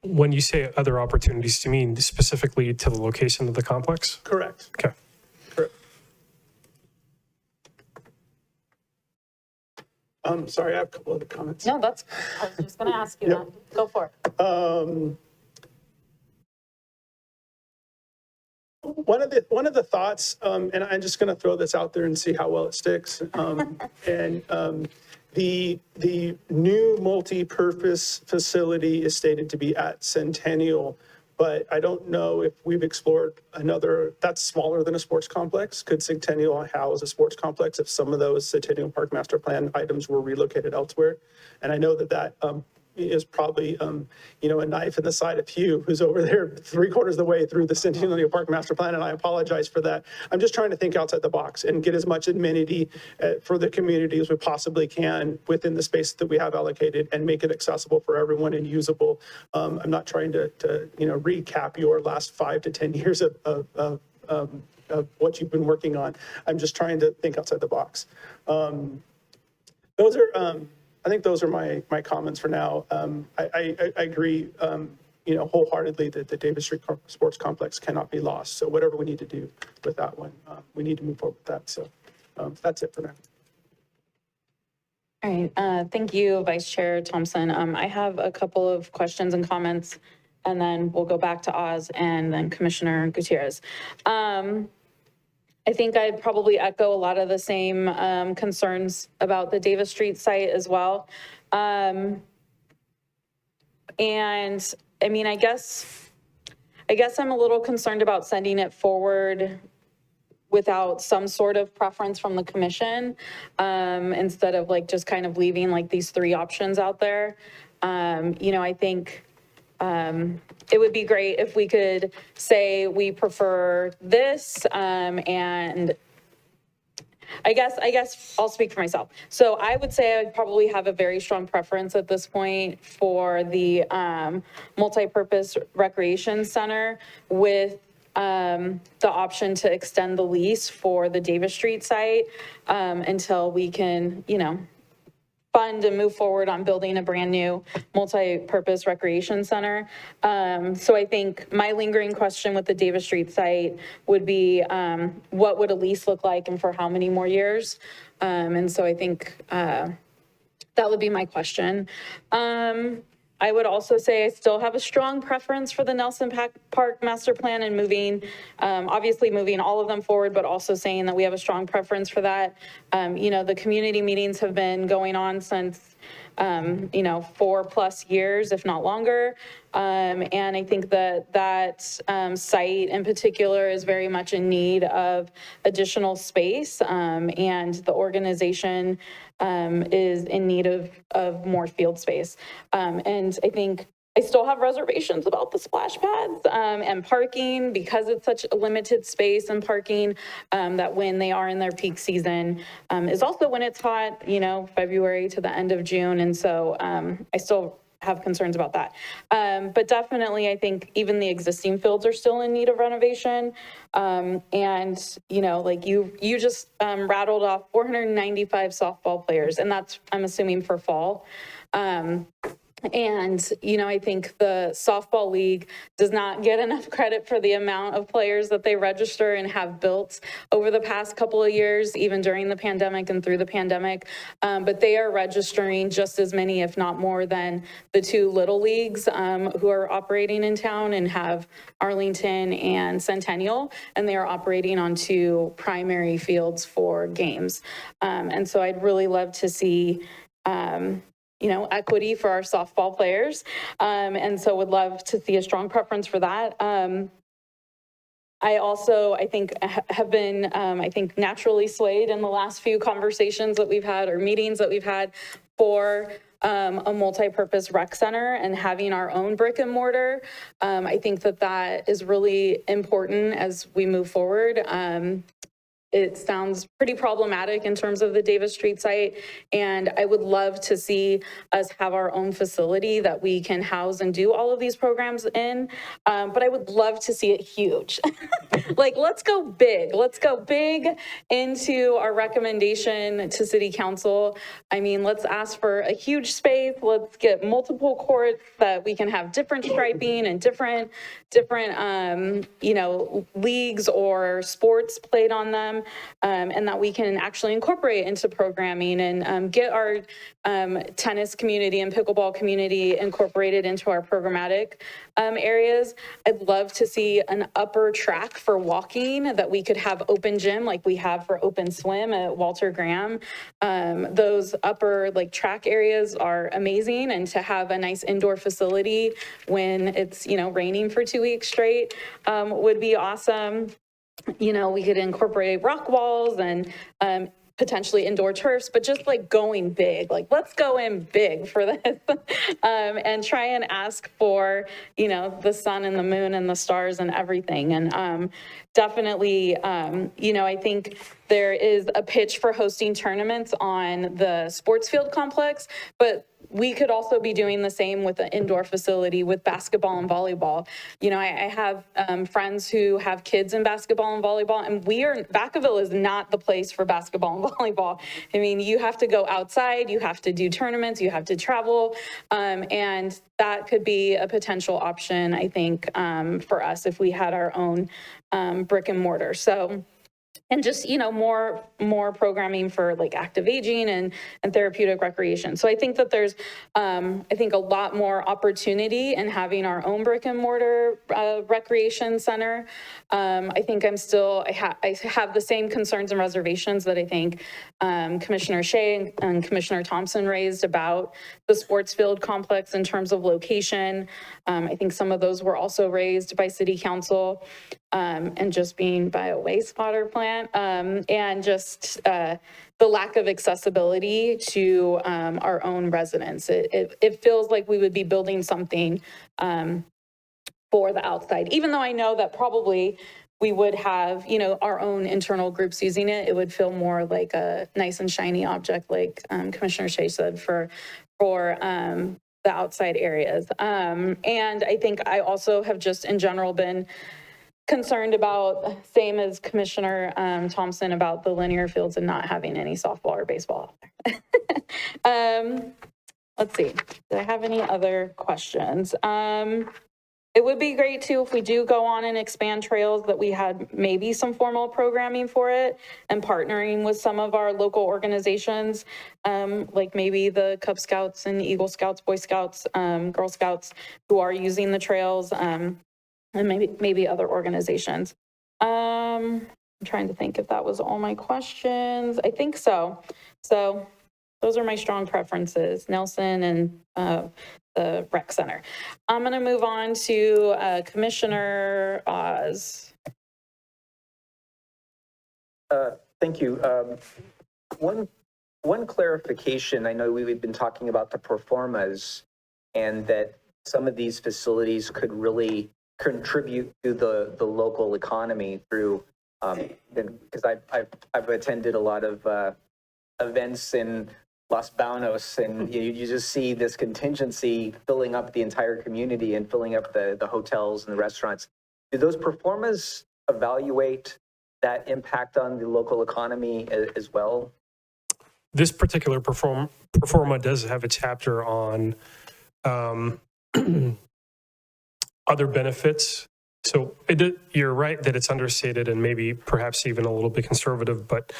When you say other opportunities, do you mean specifically to the location of the complex? Correct. Okay. Correct. Sorry, I have a couple other comments. No, I was just going to ask you that. Go for it. One of the thoughts, and I'm just going to throw this out there and see how well it sticks, The new multi-purpose facility is stated to be at Centennial, but I don't know if we've explored another, that's smaller than a sports complex. Could Centennial house a sports complex if some of those Centennial Park Master Plan items were relocated elsewhere? And I know that is probably, a knife in the side of Hugh, who's over there 3/4 of the way through the Centennial Park Master Plan, and I apologize for that. I'm just trying to think outside the box and get as much amenity for the community as we possibly can within the space that we have allocated and make it accessible for everyone and usable. I'm not trying to recap your last 5 to 10 years of what you've been working on. I'm just trying to think outside the box. I think those are my comments for now. I agree, wholeheartedly that the Davis Street Sports Complex cannot be lost. So whatever we need to do with that one, we need to move forward with that. So that's it for now. All right, thank you, Vice Chair Thompson. I have a couple of questions and comments, and then we'll go back to Oz and then Commissioner Gutierrez. I think I'd probably echo a lot of the same concerns about the Davis Street site as well. And I mean, I guess I'm a little concerned about sending it forward without some sort of preference from the commission, instead of like just kind of leaving like these 3 options out there. I think it would be great if we could say we prefer this, and I guess I'll speak for myself. So I would say I would probably have a very strong preference at this point for the multi-purpose recreation center with the option to extend the lease for the Davis Street site until we can, fund and move forward on building a brand new multi-purpose recreation center. So I think my lingering question with the Davis Street site would be, what would a lease look like and for how many more years? And so I think that would be my question. I would also say I still have a strong preference for the Nelson Park Master Plan and obviously moving all of them forward, but also saying that we have a strong preference for that. The community meetings have been going on since, 4+ years, if not longer. And I think that site in particular is very much in need of additional space, and the organization is in need of more field space. And I think I still have reservations about the splash pads and parking, because it's such a limited space and parking, that when they are in their peak season is also when it's hot, February to the end of June. And so I still have concerns about that. But definitely, I think even the existing fields are still in need of renovation. And, like you just rattled off 495 softball players, and that's, I'm assuming, for fall. And, I think the softball league does not get enough credit for the amount of players that they register and have built over the past couple of years, even during the pandemic and through the pandemic. But they are registering just as many, if not more, than the 2 little leagues who are operating in town, and have Arlington and Centennial, and they are operating on 2 primary fields for games. And so I'd really love to see equity for our softball players. And so would love to see a strong preference for that. I also, I think, have been, naturally swayed in the last few conversations that we've had, or meetings that we've had, for a multi-purpose rec center and having our own brick and mortar. I think that is really important as we move forward. It sounds pretty problematic in terms of the Davis Street site, and I would love to see us have our own facility that we can house and do all of these programs in, but I would love to see it huge. Like, let's go big. Let's go big into our recommendation to City Council. I mean, let's ask for a huge space. Let's get multiple courts that we can have different striping and different leagues or sports played on them. and that we can actually incorporate into programming and get our tennis community and pickleball community incorporated into our programmatic areas. I'd love to see an upper track for walking that we could have open gym like we have for open swim at Walter Graham. Those upper like track areas are amazing, and to have a nice indoor facility when it's, you know, raining for 2 weeks straight would be awesome. You know, we could incorporate rock walls and potentially indoor turfs, but just like going big, like let's go in big for this and try and ask for, you know, the sun and the moon and the stars and everything. And definitely, you know, I think there is a pitch for hosting tournaments on the sports field complex, but we could also be doing the same with an indoor facility with basketball and volleyball. You know, I have friends who have kids in basketball and volleyball, and Vacaville is not the place for basketball and volleyball. I mean, you have to go outside, you have to do tournaments, you have to travel, and that could be a potential option, I think, for us if we had our own brick and mortar. So, and just, you know, more programming for like active aging and therapeutic recreation. So I think that there's, I think a lot more opportunity in having our own brick and mortar recreation center. I think I have the same concerns and reservations that I think Commissioner Shea and Commissioner Thompson raised about the sports field complex in terms of location. I think some of those were also raised by City Council. And just being by a wastewater plant, and just the lack of accessibility to our own residents. It feels like we would be building something for the outside, even though I know that probably we would have, you know, our own internal groups using it. It would feel more like a nice and shiny object, like Commissioner Shea said, for the outside areas. And I think I also have just in general been concerned about, same as Commissioner Thompson, about the linear fields and not having any softball or baseball out there. Let's see, did I have any other questions? It would be great too if we do go on and expand trails that we had maybe some formal programming for it and partnering with some of our local organizations, like maybe the Cub Scouts and Eagle Scouts, Boy Scouts, Girl Scouts who are using the trails. And maybe other organizations. I'm trying to think if that was all my questions. I think so. So those are my strong preferences, Nelson and the rec center. I'm gonna move on to Commissioner Oz. Thank you. One clarification, I know we've been talking about the pro formas and that some of these facilities could really contribute to the local economy through, because I've attended a lot of events in Los Banos, and you just see this contingency filling up the entire community and filling up the hotels and the restaurants. Do those performers evaluate that impact on the local economy as well? This particular performa does have a chapter on other benefits. So you're right that it's understated and maybe perhaps even a little bit conservative, but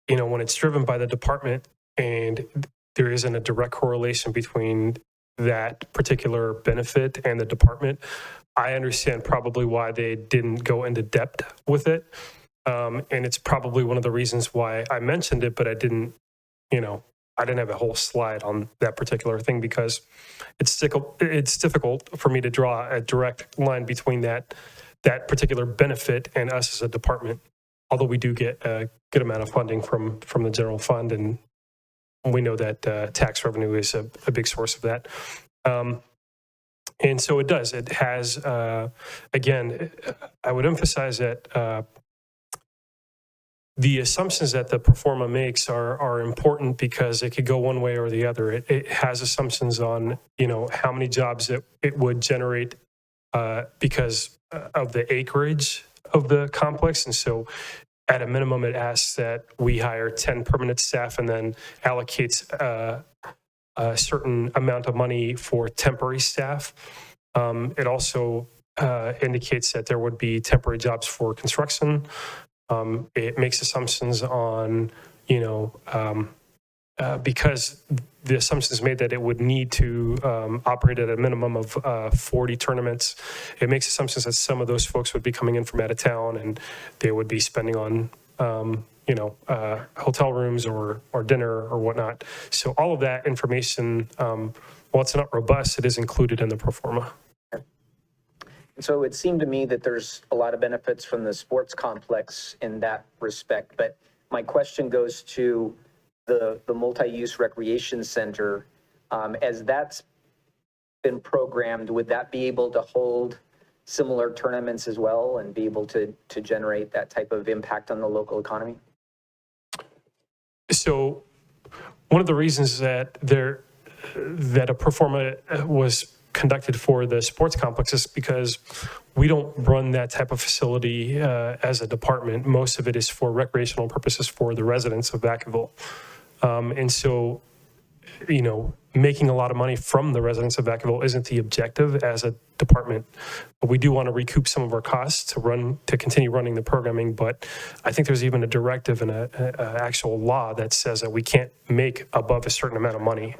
you know, when it's driven by the department and there isn't a direct correlation between that particular benefit and the department, I understand probably why they didn't go into depth with it. And it's probably one of the reasons why I mentioned it, but I didn't, you know, I didn't have a whole slide on that particular thing because it's difficult for me to draw a direct line between that particular benefit and us as a department. Although we do get a good amount of funding from the general fund, and we know that tax revenue is a big source of that. And so it does. It has, again, I would emphasize that the assumptions that the performa makes are important because it could go one way or the other. It has assumptions on, you know, how many jobs it would generate because of the acreage of the complex. And so at a minimum, it asks that we hire 10 permanent staff and then allocates a certain amount of money for temporary staff. It also indicates that there would be temporary jobs for construction. It makes assumptions on, because the assumption is made that it would need to operate at a minimum of 40 tournaments. It makes assumptions that some of those folks would be coming in from out of town and they would be spending on, hotel rooms or dinner or whatnot. So all of that information, while it's not robust, it is included in the pro forma. So it would seem to me that there's a lot of benefits from the sports complex in that respect. But my question goes to the multi-use recreation center. As that's been programmed, would that be able to hold similar tournaments as well and be able to generate that type of impact on the local economy? So one of the reasons that a pro forma was conducted for the sports complex is because we don't run that type of facility as a department. Most of it is for recreational purposes for the residents of Vacaville. And so, making a lot of money from the residents of Vacaville isn't the objective as a department. But we do want to recoup some of our costs to continue running the programming. But I think there's even a directive and a actual law that says that we can't make above a certain amount of money.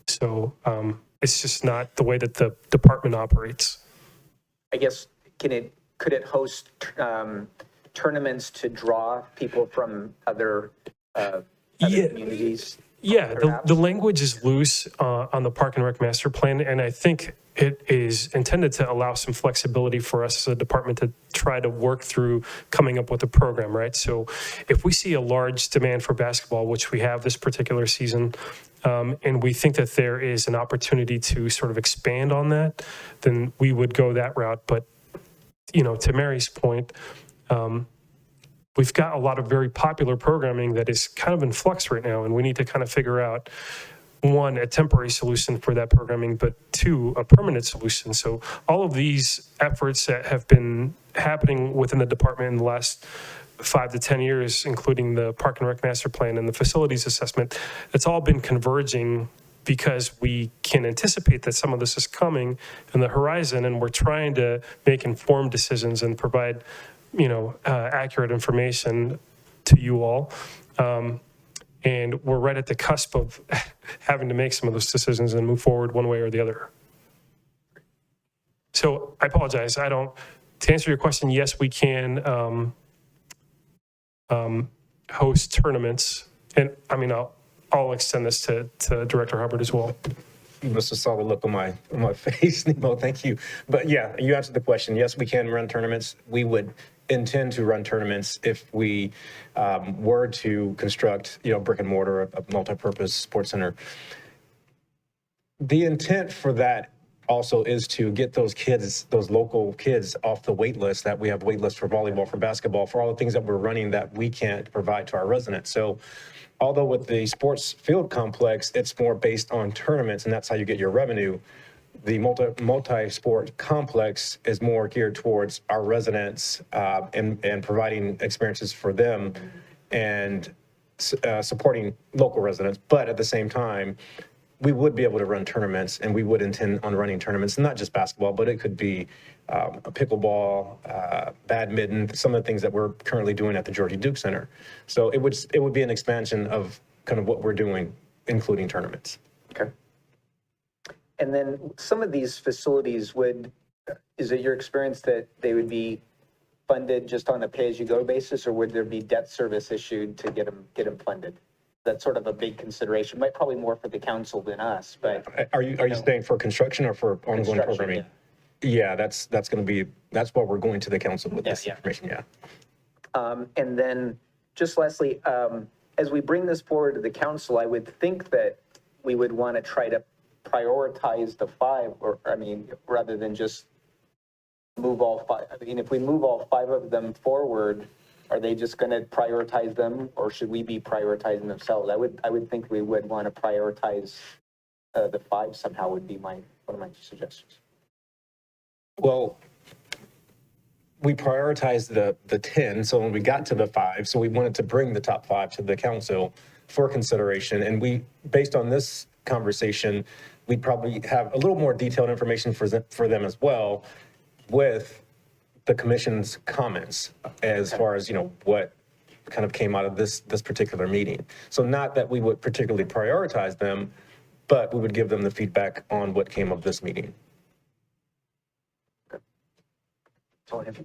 So it's just not the way that the department operates. I guess, could it host tournaments to draw people from other communities? Yeah, perhaps? the language is loose on the Park and Rec Master Plan, and I think it is intended to allow some flexibility for us as a department to try to work through coming up with a program, right? So if we see a large demand for basketball, which we have this particular season, and we think that there is an opportunity to sort of expand on that, then we would go that route. But, to Mary's point, we've got a lot of very popular programming that is kind of in flux right now, and we need to kind of figure out, one, a temporary solution for that programming, but two, a permanent solution. So all of these efforts that have been happening within the department in the last 5 to 10 years, including the Park and Rec Master Plan and the facilities assessment, it's all been converging because we can anticipate that some of this is coming in the horizon, and we're trying to make informed decisions and provide accurate information to you all. And we're right at the cusp of having to make some of those decisions and move forward one way or the other. So I apologize. To answer your question, yes, we can host tournaments. And I'll extend this to Director Hubbard as well. You must have saw the look on my face, Nemo. Thank you. But yeah, you answered the question. Yes, we can run tournaments. We would intend to run tournaments if we were to construct, brick and mortar, a multi-purpose sports center. The intent for that also is to get those local kids off the wait list that we have wait lists for volleyball, for basketball, for all the things that we're running that we can't provide to our residents. So although with the sports field complex, it's more based on tournaments, and that's how you get your revenue, the multi-sport complex is more geared towards our residents and providing experiences for them and supporting local residents. But at the same time, we would be able to run tournaments, and we would intend on running tournaments, not just basketball, but it could be a pickleball, badminton, some of the things that we're currently doing at the Georgia Duke Center. So it would be an expansion of kind of what we're doing, including tournaments. Okay. And then some of these facilities is it your experience that they would be funded just on a pay-as-you-go basis, or would there be debt service issued to get them funded? That's sort of a big consideration, probably more for the council than us, but. Are you saying for construction or for ongoing programming? Yeah, that's what we're going to the council with this information, yeah. And then just lastly, as we bring this forward to the council, I would think that we would want to try to prioritize the 5, rather than just move all 5. If we move all 5 of them forward, are they just going to prioritize them, or should we be prioritizing themselves? I would think we would want to prioritize the 5 somehow would be one of my suggestions. Well, we prioritized the 10, so when we got to the 5, so we wanted to bring the top 5 to the council for consideration. And based on this conversation, we'd probably have a little more detailed information for them as well, with the commission's comments as far as, what kind of came out of this particular meeting. So not that we would particularly prioritize them, but we would give them the feedback on what came of this meeting. Okay,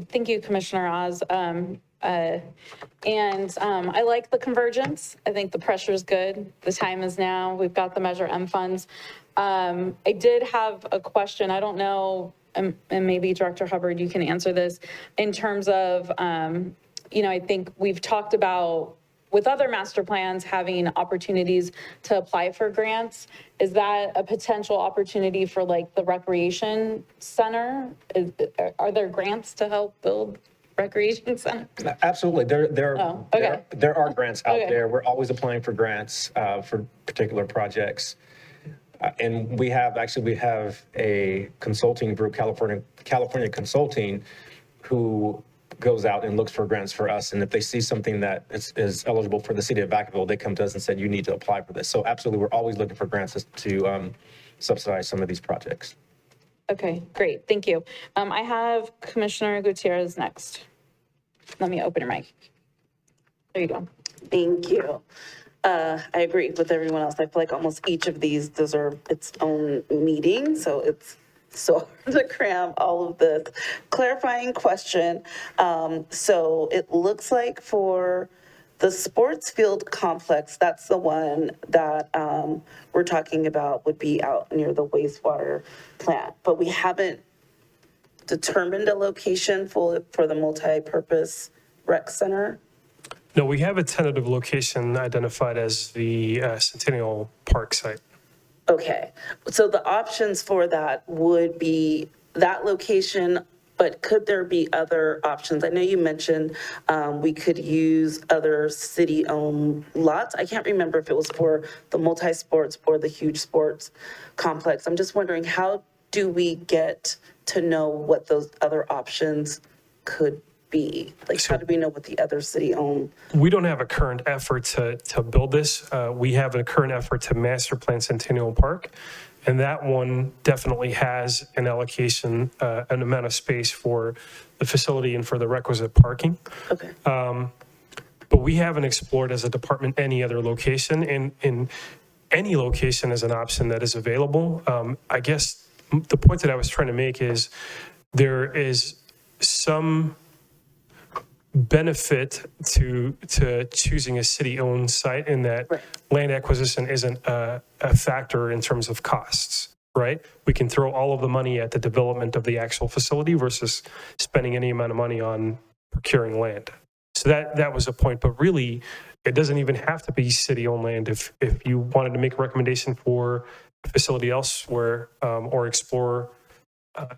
thank you, Commissioner Oz. I like the convergence. I think the pressure is good. The time is now. We've got the Measure M funds. I did have a question. I don't know, and maybe Director Hubbard, you can answer this in terms of, I think we've talked about with other master plans having opportunities to apply for grants. Is that a potential opportunity for like the recreation center? Are there grants to help build recreation center? Absolutely. Oh, okay. There are grants out Okay. there. We're always applying for grants for particular projects. And we have a consulting group, California Consulting, who goes out and looks for grants for us. And if they see something that is eligible for the city of Vacaville, they come to us and said, you need to apply for this. So absolutely, we're always looking for grants to subsidize some of these projects. Okay, great. Thank you. I have Commissioner Gutierrez next. Let me open your mic. There you go. Thank you. I agree with everyone else. I feel like almost each of these deserve its own meeting, so it's so hard to cram all of this. Clarifying question. So it looks like for the sports field complex, that's the one that we're talking about would be out near the wastewater plant, but we haven't determined a location for the multi-purpose rec center. No, we have a tentative location identified as the Centennial Park site. Okay, so the options for that would be that location, but could there be other options? I know you mentioned we could use other city-owned lots. I can't remember if it was for the multi-sports or the huge sports complex. I'm just wondering, how do we get to know what those other options could be? Like, how do we know what the other city-owned? We don't have a current effort to build this. We have a current effort to master plan Centennial Park. And that one definitely has an allocation, an amount of space for the facility and for the requisite parking. Okay. But we haven't explored as a department any other location, and in any location is an option that is available. I guess the point that I was trying to make is there is some benefit to choosing a city-owned site in that Right. land acquisition isn't a factor in terms of costs, right? We can throw all of the money at the development of the actual facility versus spending any amount of money on procuring land. So that was a point, but really, it doesn't even have to be city-owned land. If you wanted to make a recommendation for a facility elsewhere or explore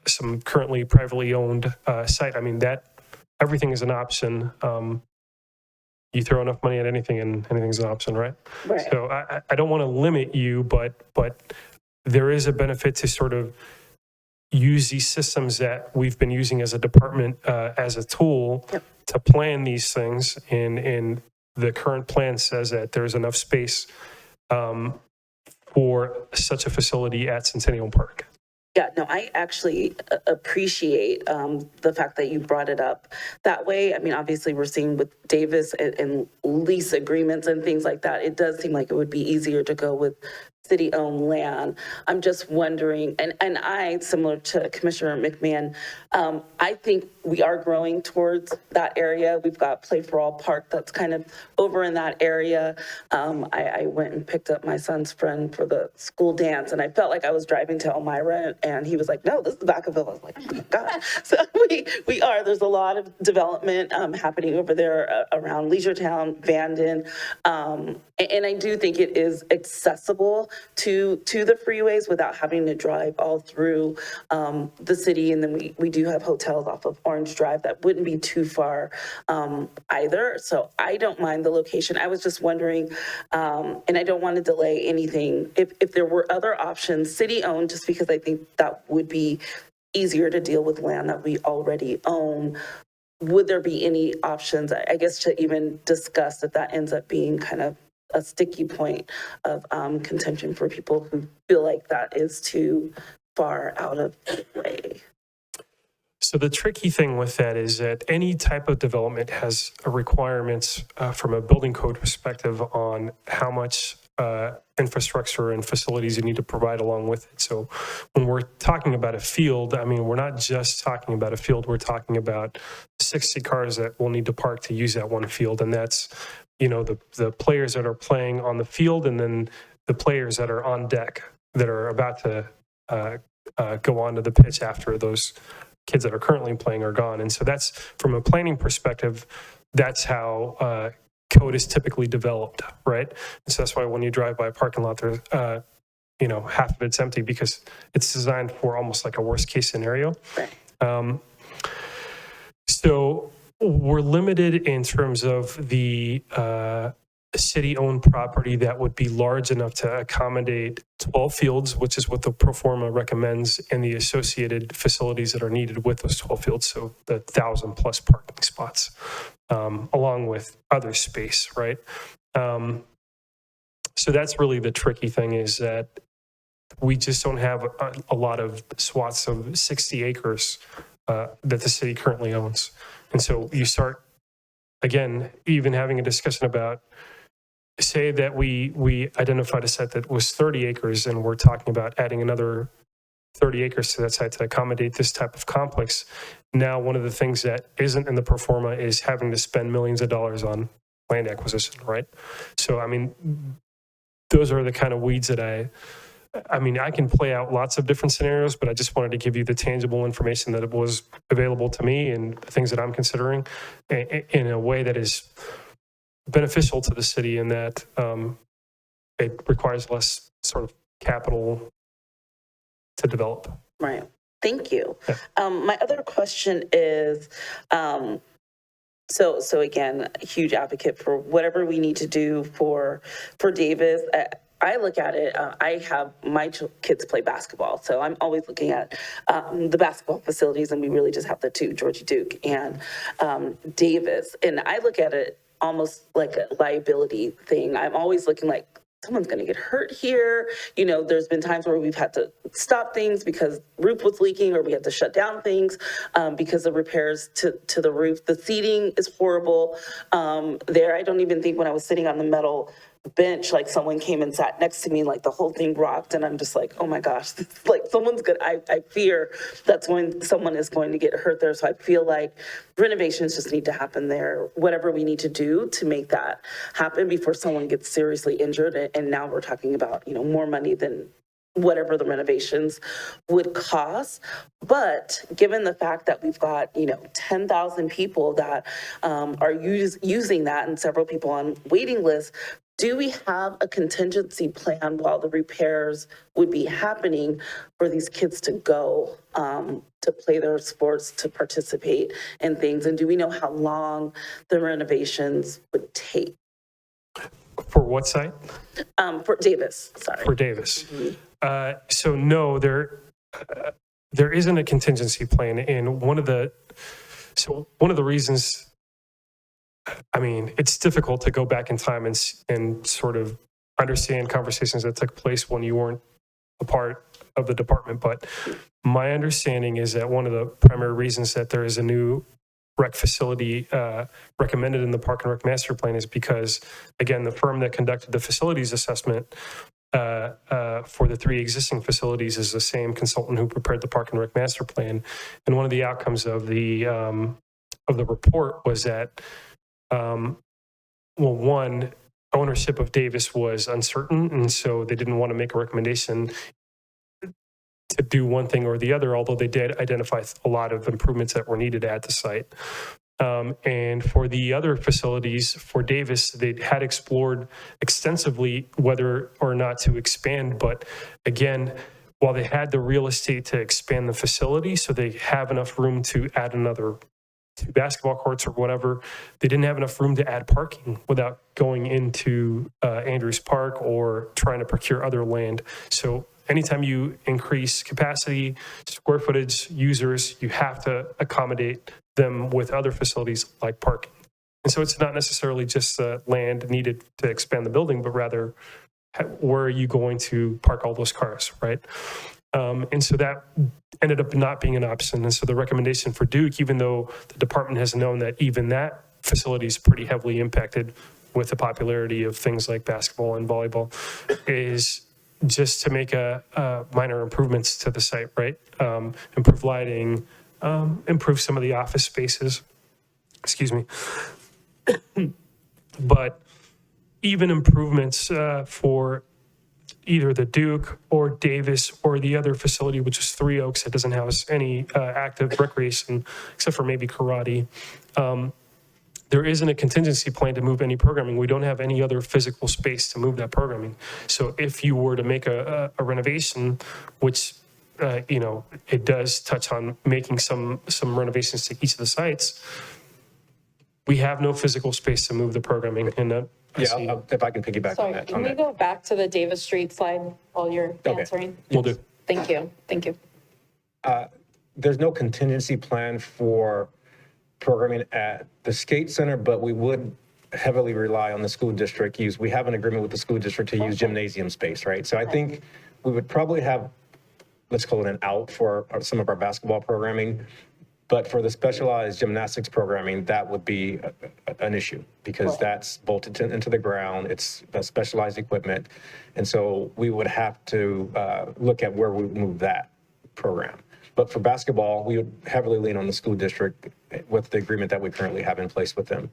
some currently privately owned site, I mean, that everything is an option. You throw enough money at anything and anything's an option, right? Right. So I don't want to limit you, but there is a benefit to sort of use these systems that we've been using as a department as a tool to plan these things. And the current plan says that there's enough space for such a facility at Centennial Park. Yeah, no, I actually appreciate the fact that you brought it up that way. I mean, obviously, we're seeing with Davis and lease agreements and things like that, it does seem like it would be easier to go with city-owned land. I'm just wondering, and I, similar to Commissioner McMahon, I think we are growing towards that area. We've got Play for All Park that's kind of over in that area. I went and picked up my son's friend for the school dance, and I felt like I was driving to Elmira, and he was like, no, this is Vacaville. I was like, oh my God. So we are. There's a lot of development happening over there around Leisure Town, Vanden, and I do think it is accessible to the freeways without having to drive all through the city. And then we do have hotels off of Orange Drive that wouldn't be too far either. So I don't mind the location. I was just wondering, and I don't want to delay anything, if there were other options, city-owned, just because I think that would be easier to deal with land that we already own. Would there be any options, I guess, to even discuss if that ends up being kind of a sticky point of contention for people who feel like that is too far out of the way? So the tricky thing with that is that any type of development has requirements from a building code perspective on how much infrastructure and facilities you need to provide along with it. So when we're talking about a field, I mean, we're not just talking about a field, we're talking about 60 cars that will need to park to use that one field. And that's, you know, the players that are playing on the field and then the players that are on deck that are about to go onto the pitch after those kids that are currently playing are gone. And so that's, from a planning perspective, that's how code is typically developed, right? And so that's why when you drive by a parking lot, there's, you know, half of it's empty because it's designed for almost like a worst case scenario. So we're limited in terms of the city-owned property that would be large enough to accommodate 12 fields, which is what the pro forma recommends, and the associated facilities that are needed with those 12 fields. So the 1,000 plus parking spots, along with other space, right? So that's really the tricky thing, is that we just don't have a lot of swaths of 60 acres that the city currently owns. And so you start, again, even having a discussion about, say that we identified a site that was 30 acres and we're talking about adding another 30 acres to that site to accommodate this type of complex. Now, one of the things that isn't in the pro forma is having to spend millions of dollars on land acquisition, right? So, I mean, those are the kind of weeds that I mean, I can play out lots of different scenarios, but I just wanted to give you the tangible information that was available to me and the things that I'm considering in a way that is beneficial to the city, in that it requires less sort of capital to develop. Right. Thank you. My other question is, so again, huge advocate for whatever we need to do for Davis. I look at it, I have my kids play basketball, so I'm always looking at the basketball facilities, and we really just have the two, Georgia Duke and Davis. And I look at it almost like a liability thing. I'm always looking like, someone's going to get hurt here. You know, there's been times where we've had to stop things because roof was leaking, or we had to shut down things because of repairs to the roof. The seating is horrible there. I don't even think when I was sitting on the metal bench, like someone came and sat next to me, like the whole thing rocked, and I'm just like, oh my gosh, like someone's good. I fear that's when someone is going to get hurt there. So I feel like renovations just need to happen there, whatever we need to do to make that happen before someone gets seriously injured. And now we're talking about, you know, more money than whatever the renovations would cost. But given the fact that we've got, you know, 10,000 people that are using that and several people on waiting lists, do we have a contingency plan while the repairs would be happening for these kids to go to play their sports, to participate in things? And do we know how long the renovations would take? For what site? For Davis, sorry. For Davis. So no, there isn't a contingency plan. And one of the reasons, I mean, it's difficult to go back in time and sort of understand conversations that took place when you weren't a part of the department. But my understanding is that one of the primary reasons that there is a new rec facility recommended in the Park and Rec Master Plan is because, again, the firm that conducted the facilities assessment for the 3 existing facilities is the same consultant who prepared the Park and Rec Master Plan. And one of the outcomes of the report was that, well, one, ownership of Davis was uncertain, and so they didn't want to make a recommendation to do one thing or the other, although they did identify a lot of improvements that were needed at the site. And for the other facilities, for Davis, they had explored extensively whether or not to expand. But again, while they had the real estate to expand the facility, so they have enough room to add another 2 basketball courts or whatever, they didn't have enough room to add parking without going into Andrews Park or trying to procure other land. So anytime you increase capacity, square footage, users, you have to accommodate them with other facilities like parking. And so it's not necessarily just the land needed to expand the building, but rather where are you going to park all those cars, right? And so that ended up not being an option. And so the recommendation for Duke, even though the department has known that even that facility is pretty heavily impacted with the popularity of things like basketball and volleyball, is just to make minor improvements to the site, right? Improve lighting, improve some of the office spaces. Excuse me. But even improvements for either the Duke or Davis or the other facility, which is Three Oaks, that doesn't house any active recreation except for maybe karate. There isn't a contingency plan to move any programming. We don't have any other physical space to move that programming. So if you were to make a renovation, which it does touch on making some renovations to each of the sites, we have no physical space to move the programming. And if I can piggyback on Sorry, that. can we go back to the Davis Street slide while you're answering? Will do. Thank you. Thank you. There's no contingency plan for programming at the skate center, but we would heavily rely on the school district use. We have an agreement with the school district to use gymnasium space, right? So I think we would probably have, let's call it an out for some of our basketball programming. But for the specialized gymnastics programming, that would be an issue because that's bolted into the ground. It's specialized equipment. And so we would have to look at where we move that program. But for basketball, we would heavily lean on the school district with the agreement that we currently have in place with them.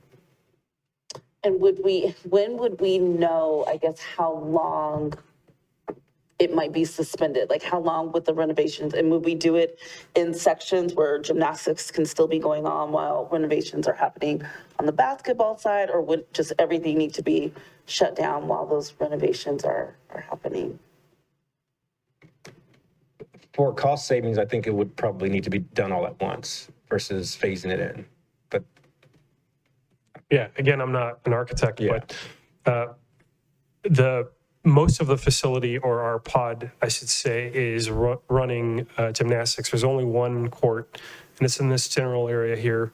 And when would we know, I guess, how long it might be suspended? Like how long with the renovations? And would we do it in sections where gymnastics can still be going on while renovations are happening on the basketball side? Or would just everything need to be shut down while those renovations are happening? For cost savings, I think it would probably need to be done all at once versus phasing it in. But Yeah, again, I'm not an architect, Yeah. but most of the facility, or our pod, I should say, is running gymnastics. There's only one court, and it's in this general area here.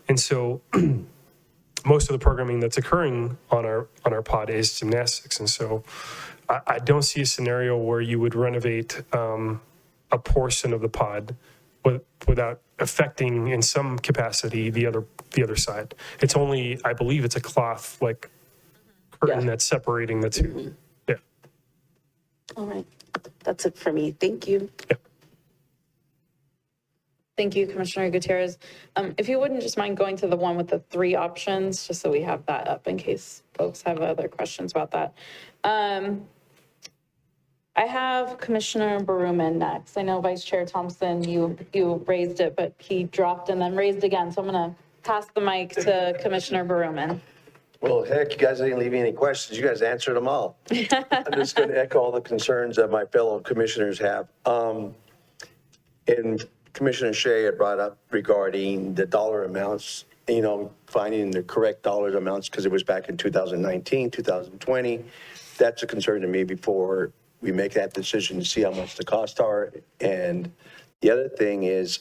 And so most of the programming that's occurring on our pod is gymnastics. And so I don't see a scenario where you would renovate a portion of the pod without affecting in some capacity the other side. It's only, I believe it's a cloth like curtain that's separating the two. Yeah. All right, that's it for me. Thank you. Yeah. Thank you, Commissioner Gutierrez. If you wouldn't just mind going to the one with the 3 options, just so we have that up in case folks have other questions about that. I have Commissioner Baruman next. I know Vice Chair Thompson, you raised it, but he dropped and then raised again. So I'm going to pass the mic to Commissioner Baruman. Well, heck, you guys didn't leave me any questions. You guys answered them all. I'm just going to echo all the concerns that my fellow commissioners have. And Commissioner Shea had brought up regarding the dollar amounts, finding the correct dollar amounts because it was back in 2019, 2020. That's a concern to me before we make that decision to see how much the costs are. And the other thing is,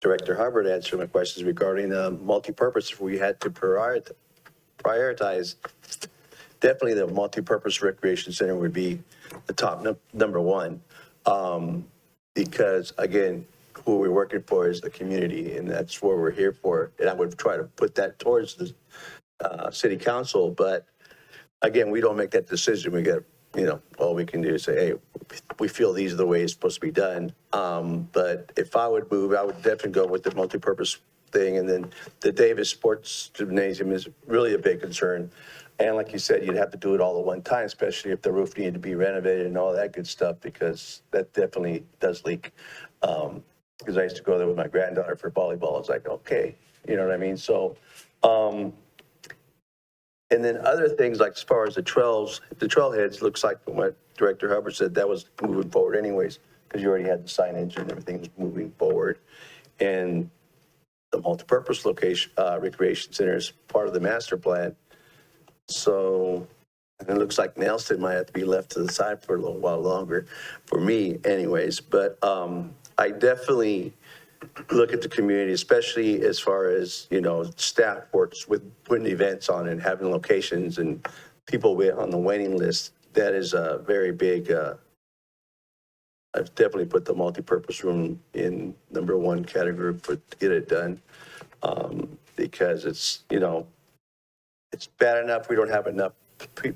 Director Hubbard answered my questions regarding multipurpose. If we had to prioritize, definitely the multipurpose recreation center would be the top number one. Because again, who we're working for is the community, and that's what we're here for. And I would try to put that towards the city council, but again, we don't make that decision. We get, all we can do is say, hey, we feel these are the ways it's supposed to be done. But if I would move, I would definitely go with the multipurpose thing. And then the Davis Sports Gymnasium is really a big concern. And like you said, you'd have to do it all at one time, especially if the roof needed to be renovated and all that good stuff, because that definitely does leak. Because I used to go there with my granddaughter for volleyball. It's like, okay, you know what I mean? So, and then other things like as far as the trailheads, looks like from what Director Hubbard said, that was moving forward anyways, because you already had the signage and everything was moving forward. And the multipurpose location, recreation center is part of the master plan. So, and it looks like Nelson might have to be left to the side for a little while longer, for me anyways. But I definitely look at the community, especially as far as, staff works with putting events on and having locations and people on the waiting list. That is a very big I've definitely put the multipurpose room in number one category to get it done. Because it's, you know, it's bad enough we don't have enough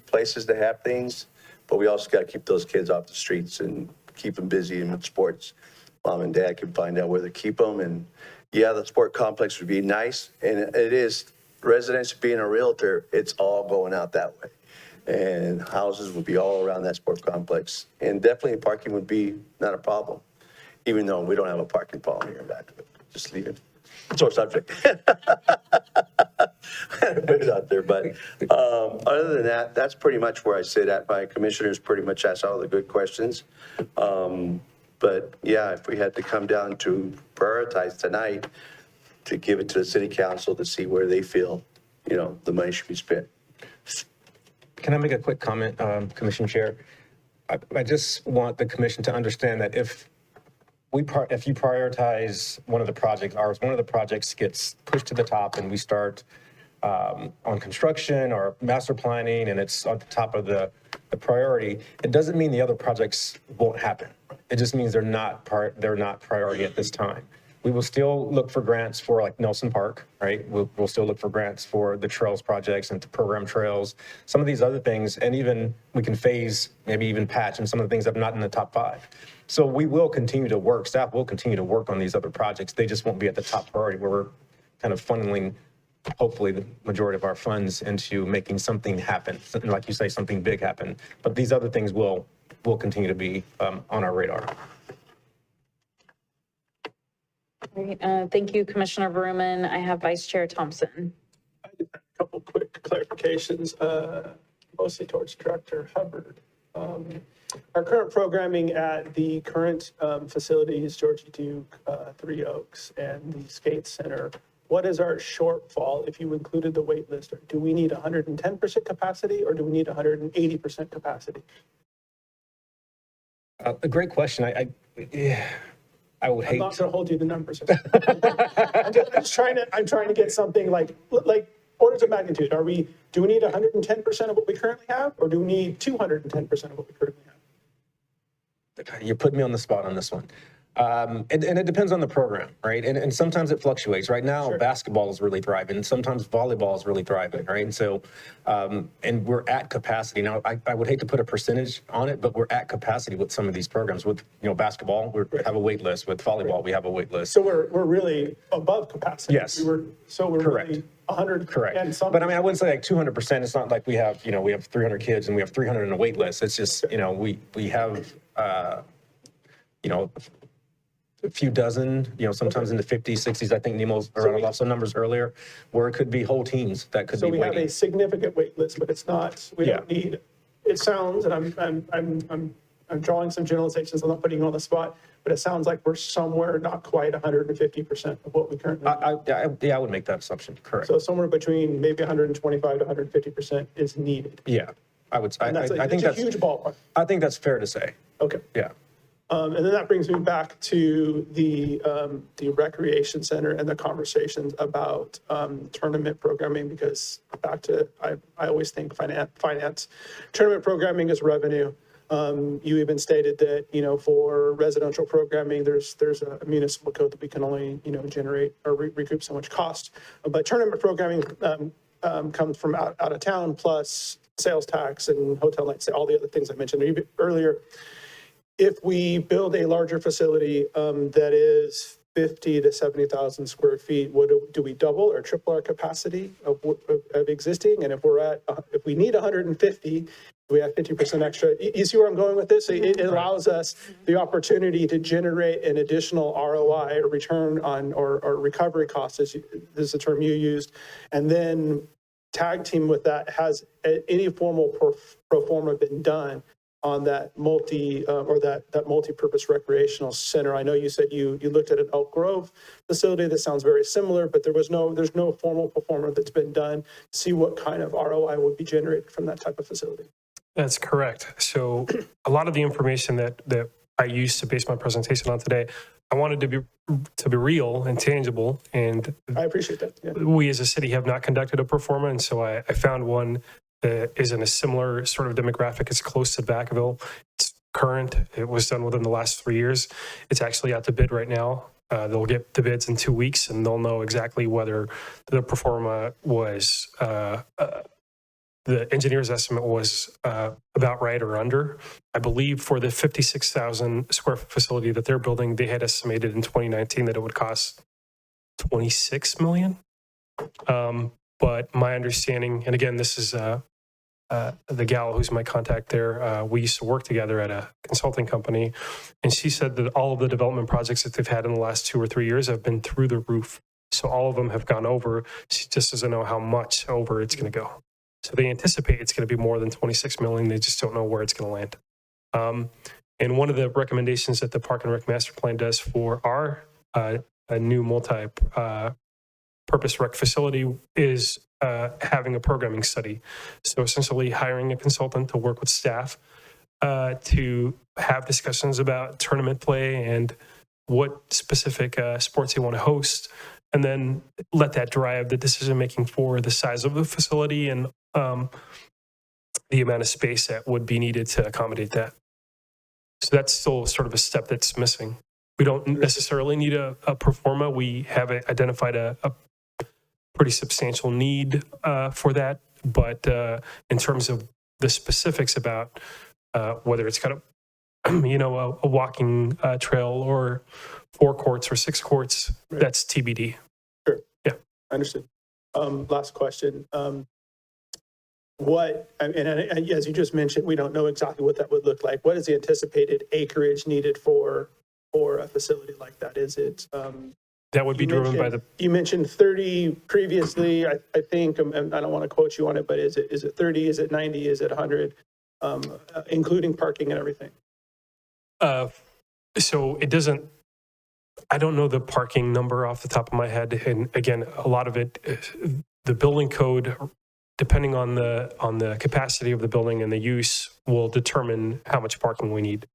places to have things, but we also got to keep those kids off the streets and keep them busy in sports. Mom and dad can find out where to keep them. And yeah, the sport complex would be nice. And it is, residents being a realtor, it's all going out that way. And houses would be all around that sport complex. And definitely parking would be not a problem, even though we don't have a parking problem here in Vacaville. Just leave it. It's our subject. Put it out there, but other than that, that's pretty much where I sit at. My commissioners pretty much asked all the good questions. But yeah, if we had to come down to prioritize tonight, to give it to the city council to see where they feel, you know, the money should be spent. Can I make a quick comment, Commission Chair? I just want the commission to understand that if you prioritize one of the projects, one of the projects gets pushed to the top and we start on construction or master planning and it's on the top of the priority, it doesn't mean the other projects won't happen. It just means they're not priority at this time. We will still look for grants for like Nelson Park, right? We'll still look for grants for the trails projects and to program trails, some of these other things, and even we can phase, maybe even patch and some of the things that are not in the top 5. So we will continue to work, staff will continue to work on these other projects. They just won't be at the top priority where we're kind of funneling, hopefully, the majority of our funds into making something happen, like you say, something big happen. But these other things will continue to be on our radar. Great. Thank you, Commissioner Berman. I have Vice Chair Thompson. I just have a couple quick clarifications, mostly towards Director Hubbard. Our current programming at the current facilities, Georgie Duke, Three Oaks, and the Skate Center, what is our shortfall if you included the wait list? Do we need 110% capacity or do we need 180% capacity? A great question. I would I'm hate not going to hold you the numbers. I'm trying to get something like orders of magnitude. Do we need 110% of what we currently have, or do we need 210% of what we currently have? You put me on the spot on this one. And it depends on the program, right? And sometimes it fluctuates. Right now, Sure. Basketball is really thriving, and sometimes volleyball is really thriving, right? And so, and we're at capacity. Now, I would hate to put a percentage on it, but we're at capacity with some of these programs. With, basketball, we have a wait list. With volleyball, we have a wait list. So we're really above capacity. Yes. We're Correct. really 100. Correct. And some. But I mean, I wouldn't say like 200%. It's not like we have 300 kids and we have 300 in a wait list. It's just, we have, a few dozen, sometimes in the 50s, 60s. I think Nemo's around lots of numbers earlier, where it could be whole teams that could So be we have waiting. a significant wait list, but it's not, we don't Yeah. need, it sounds, and I'm drawing some generalizations, I'm not putting you on the spot, but it sounds like we're somewhere not quite 150% of what we currently need. I would make that assumption. Correct. So somewhere between maybe 125 to 150% is needed. Yeah, I would. And I think it's that's a huge ballpark. I think that's fair to say. Okay. Yeah. And then that brings me back to the recreation center and the conversations about tournament programming, because back to, I always think finance. Tournament programming is revenue. You even stated that, for residential programming, there's a municipal code that we can only, generate or recoup so much cost. But tournament programming comes from out of town, plus sales tax and hotel nights, all the other things I mentioned earlier. If we build a larger facility that is 50 to 70,000 square feet, do we double or triple our capacity of existing? And if we need 150, we have 50% extra. You see where I'm going with this? It allows us the opportunity to generate an additional ROI, or return on, or recovery costs, this is the term you used, and then tag team with that. Has any formal pro forma been done on that multi-purpose recreational center? I know you said you looked at an Elk Grove facility that sounds very similar, but there's no formal performer that's been done to see what kind of ROI would be generated from that type of facility. That's correct. So a lot of the information that I used to base my presentation on today, I wanted to be real and tangible. And I appreciate that. Yeah. We as a city have not conducted a performance, and so I found one that is in a similar sort of demographic. It's close to Vacaville. It's current. It was done within the last 3 years. It's actually out to bid right now. They'll get the bids in 2 weeks, and they'll know exactly whether the pro forma was, the engineer's estimate was about right or under. I believe for the 56,000 square foot facility that they're building, they had estimated in 2019 that it would cost 26 million. But my understanding, and again, this is the gal who's my contact there, we used to work together at a consulting company, and she said that all of the development projects that they've had in the last 2 or 3 years have been through the roof. So all of them have gone over. She just doesn't know how much over it's going to go. So they anticipate it's going to be more than 26 million. They just don't know where it's going to land. And one of the recommendations that the Park and Rec Master Plan does for our a new multi-purpose rec facility is having a programming study. So essentially hiring a consultant to work with staff to have discussions about tournament play and what specific sports they want to host, and then let that drive the decision-making for the size of the facility and the amount of space that would be needed to accommodate that. So that's still sort of a step that's missing. We don't necessarily need a pro forma. We have identified a pretty substantial need for that. But in terms of the specifics about whether it's got a walking trail or 4 courts or 6 courts, Right. That's TBD. Sure. Yeah. Understood. Last question. And as you just mentioned, we don't know exactly what that would look like. What is the anticipated acreage needed for a facility like that? Is it? That would be driven by the. You mentioned 30 previously. I think, and I don't want to quote you on it, but is it 30? Is it 90? Is it 100? Including parking and everything. So it doesn't. I don't know the parking number off the top of my head, and again, a lot of it, the building code, depending on the capacity of the building and the use, will determine how much parking we need.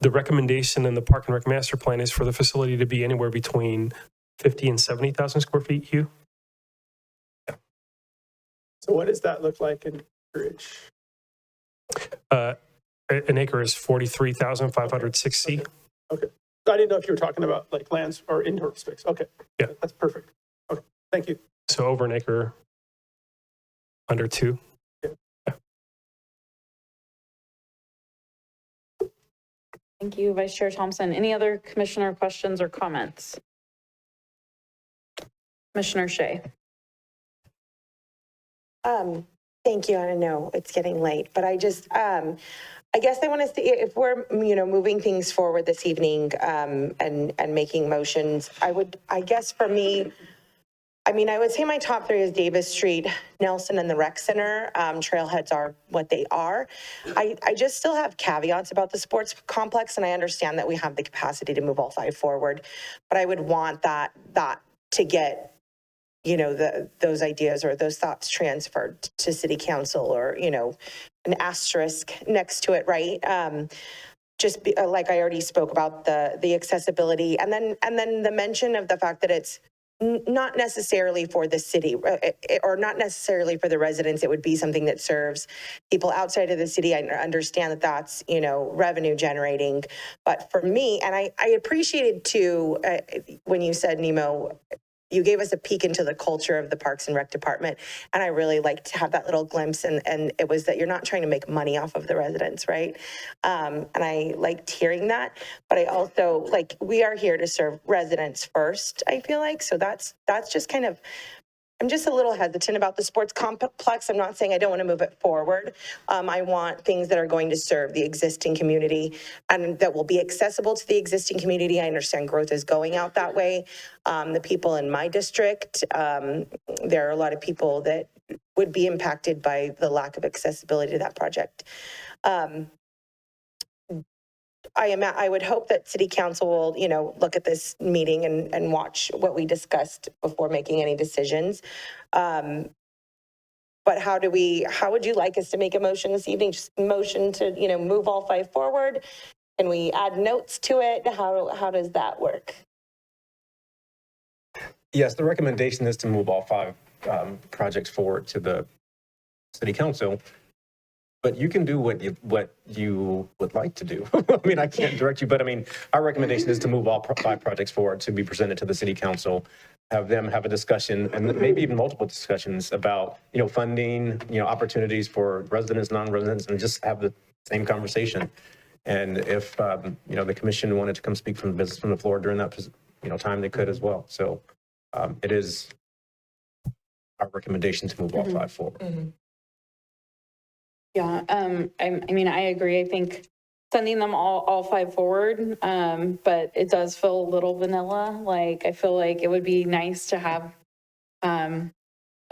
The recommendation in the Park and Rec Master Plan is for the facility to be anywhere between 50 and 70,000 square feet, Hugh. Yeah. So what does that look like in acreage? An acre is 43,560. Okay. I didn't know if you were talking about like lands or indoor space. Okay. Yeah. That's perfect. Okay. Thank you. So over an acre, under 2. Thank you, Vice Chair Thompson. Any other commissioner questions or comments? Commissioner Shea. Thank you. I know it's getting late, but I just, I guess I want to see if we're, moving things forward this evening, and making motions. I guess for me, I would say my top 3 is Davis Street, Nelson, and the Rec Center. Trailheads are what they are. I just still have caveats about the sports complex, and I understand that we have the capacity to move all 5 forward, but I would want that to get, those ideas or those thoughts transferred to City Council, or, an asterisk next to it, right? Like I already spoke about the accessibility, and then the mention of the fact that it's not necessarily for the city, or not necessarily for the residents. It would be something that serves people outside of the city. I understand that that's, revenue generating. But for me, and I appreciated too, when you said, Nemo, you gave us a peek into the culture of the Parks and Rec Department. And I really liked to have that little glimpse. And it was that you're not trying to make money off of the residents, right? And I liked hearing that. But I also, we are here to serve residents first, I feel like. So that's just kind of, I'm just a little hesitant about the sports complex. I'm not saying I don't want to move it forward. I want things that are going to serve the existing community and that will be accessible to the existing community. I understand growth is going out that way. The people in my district, there are a lot of people that would be impacted by the lack of accessibility to that project. I would hope that City Council will, look at this meeting and watch what we discussed before making any decisions. But how would you like us to make a motion this evening? Just motion to, move all 5 forward? Can we add notes to it? How does that work? Yes, the recommendation is to move all 5 projects forward to the City Council. But you can do what you would like to do. I mean, I can't direct you, but I mean, our recommendation is to move all 5 projects forward to be presented to the city council, have them have a discussion and maybe even multiple discussions about, funding, opportunities for residents, non-residents, and just have the same conversation. And if, the commission wanted to come speak from the floor during that, time, they could as well. So it is our recommendation to move all 5 forward. Yeah, I mean, I agree. I think sending them all 5 forward, but it does feel a little vanilla. Like, I feel like it would be nice to have a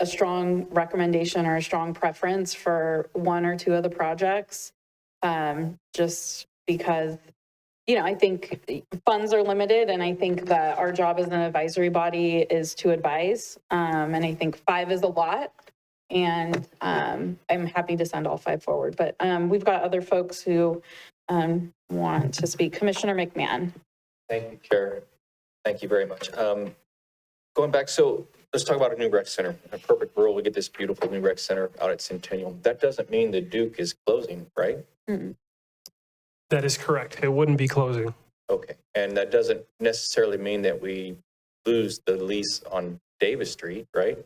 strong recommendation or a strong preference for 1 or 2 of the projects, just because, I think funds are limited, and I think that our job as an advisory body is to advise, and I think 5 is a lot. And I'm happy to send all 5 forward, but we've got other folks who want to speak. Commissioner McMahon. Thank you, Chair. Thank you very much. Going back, so let's talk about a new rec center. In a perfect world, we get this beautiful new rec center out at Centennial. That doesn't mean the Duke is closing, right? That is correct. It wouldn't be closing. Okay, and that doesn't necessarily mean that we lose the lease on Davis Street, right?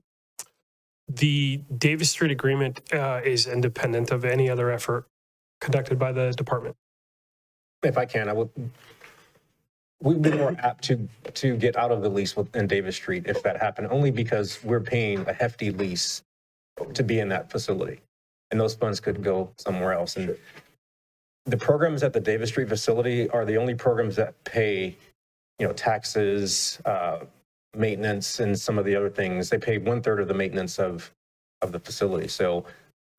The Davis Street agreement is independent of any other effort conducted by the department. If I can, we'd be more apt to get out of the lease in Davis Street if that happened, only because we're paying a hefty lease to be in that facility. And those funds could go somewhere else. And the programs at the Davis Street facility are the only programs that pay, taxes, maintenance, and some of the other things. They pay 1/3 of the maintenance of the facility. So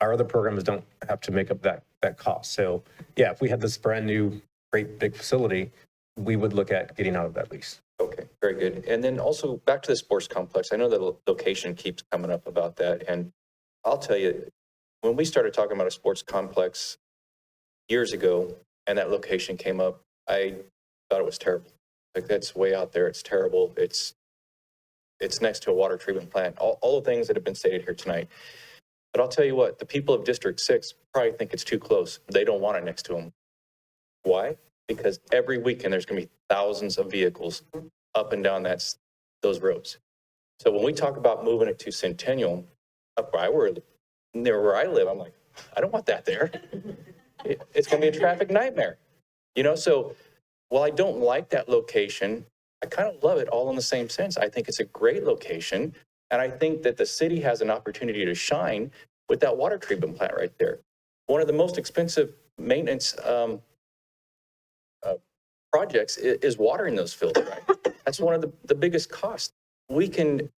our other programs don't have to make up that cost. So yeah, if we had this brand new, great big facility, we would look at getting out of that lease. Okay, very good. And then also back to the sports complex. I know the location keeps coming up about that. And I'll tell you, when we started talking about a sports complex years ago and that location came up, I thought it was terrible. Like, that's way out there. It's terrible. It's next to a water treatment plant, all the things that have been stated here tonight. But I'll tell you what, the people of District 6 probably think it's too close. They don't want it next to them. Why? Because every weekend there's going to be thousands of vehicles up and down those roads. So when we talk about moving it to Centennial, up near where I live, I'm like, I don't want that there. It's going to be a traffic nightmare. So while I don't like that location, I kind of love it all in the same sense. I think it's a great location. And I think that the city has an opportunity to shine with that water treatment plant right there. One of the most expensive maintenance projects is watering those fields, right? That's one of the biggest costs. We can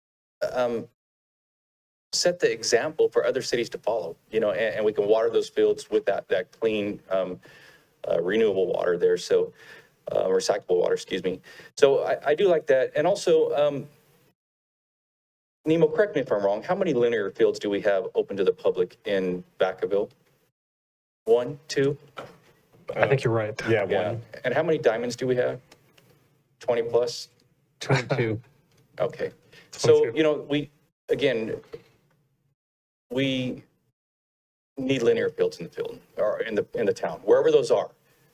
set the example for other cities to follow, and we can water those fields with that clean, renewable water there. So recyclable water, excuse me. So I do like that. And also, Nemo, correct me if I'm wrong, how many linear fields do we have open to the public in Vacaville? 1, 2? I think you're right. Yeah, Yeah. 1, And how many diamonds do we have? 20 plus? 22. Okay. So, 22. we need linear fields in the field or in the town, wherever those are,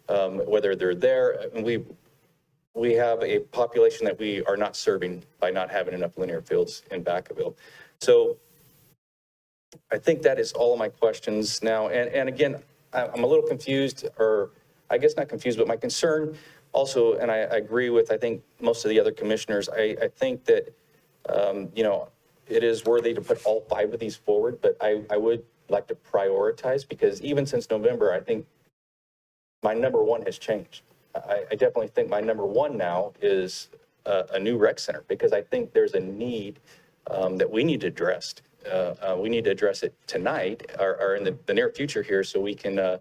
whether they're there. And we have a population that we are not serving by not having enough linear fields in Vacaville. So I think that is all of my questions now. And again, I'm a little confused, or I guess not confused, but my concern also, and I agree with, I think, most of the other commissioners, I think that, it is worthy to put all 5 of these forward, but I would like to prioritize, because even since November, I think my number 1 has changed. I definitely think my number 1 now is a new rec center, because I think there's a need that we need to address. We need to address it tonight or in the near future here, so we can,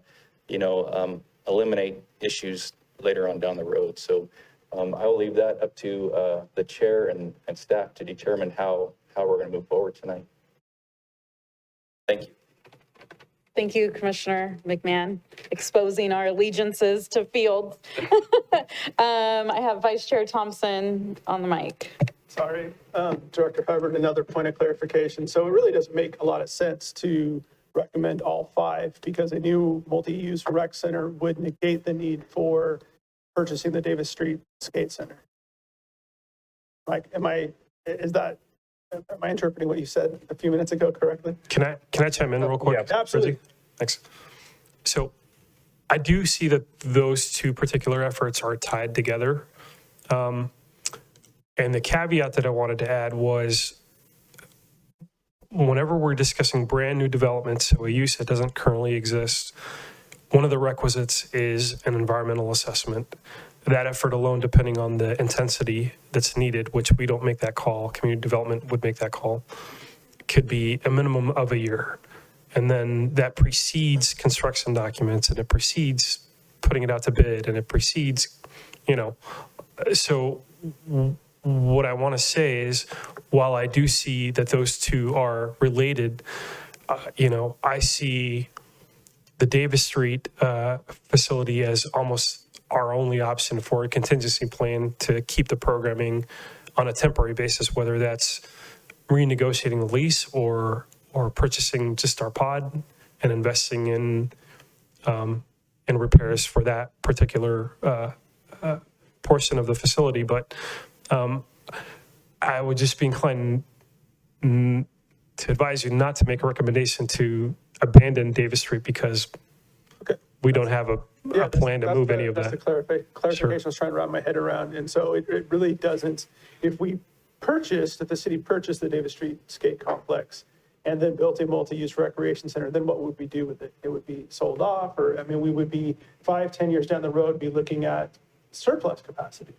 eliminate issues later on down the road. So I will leave that up to the chair and staff to determine how we're going to move forward tonight. Thank you. Thank you, Commissioner McMahon, exposing our allegiances to fields. I have Vice Chair Thompson on the mic. Sorry, Director Hubbard, another point of clarification. So it really doesn't make a lot of sense to recommend all 5 because a new multi-use rec center would negate the need for purchasing the Davis Street Skate Center. Like, am I interpreting what you said a few minutes ago correctly? Can I chime in real quick? Yeah, absolutely. Rizzi? Thanks. So I do see that those two particular efforts are tied together. And the caveat that I wanted to add was whenever we're discussing brand new developments, so a use that doesn't currently exist, one of the requisites is an environmental assessment. That effort alone, depending on the intensity that's needed, which we don't make that call, community development would make that call, could be a minimum of a year. And then that precedes construction documents, and it precedes putting it out to bid, and it precedes, so what I want to say is, while I do see that those two are related, I see the Davis Street facility as almost our only option for a contingency plan to keep the programming on a temporary basis, whether that's renegotiating the lease or purchasing just our pod and investing in repairs for that particular portion of the facility. But I would just be inclined to advise you not to make a recommendation to abandon Davis Street because we don't have a plan to move any of that. That's the clarification I was trying to wrap my head around. And so it really doesn't, if the city purchased the Davis Street Skate Complex and then built a multi-use recreation center, then what would we do with it? It would be sold off, or, we would be 5-10 years down the road, be looking at surplus capacity.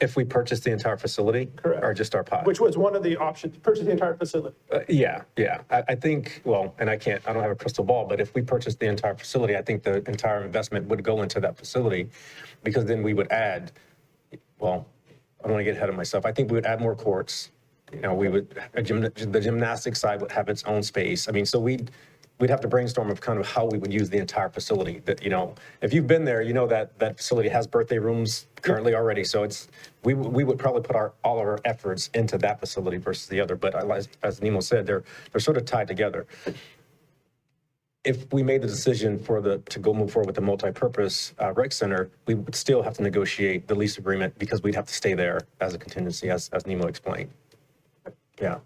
If we purchase the entire facility? Correct. Or just our pod? Which was one of the options, purchase the entire facility. Yeah. I think, well, and I don't have a crystal ball, but if we purchase the entire facility, I think the entire investment would go into that facility because then we would add, well, I don't want to get ahead of myself. I think we would add more courts. The gymnastics side would have its own space. So we'd have to brainstorm of kind of how we would use the entire facility. That, if you've been there, that facility has birthday rooms currently already. So we would probably put all of our efforts into that facility versus the other. But as Nemo said, they're sort of tied together. If we made the decision to go move forward with the multi-purpose rec center, we would still have to negotiate the lease agreement because we'd have to stay there as a contingency, as Nemo explained. Yeah.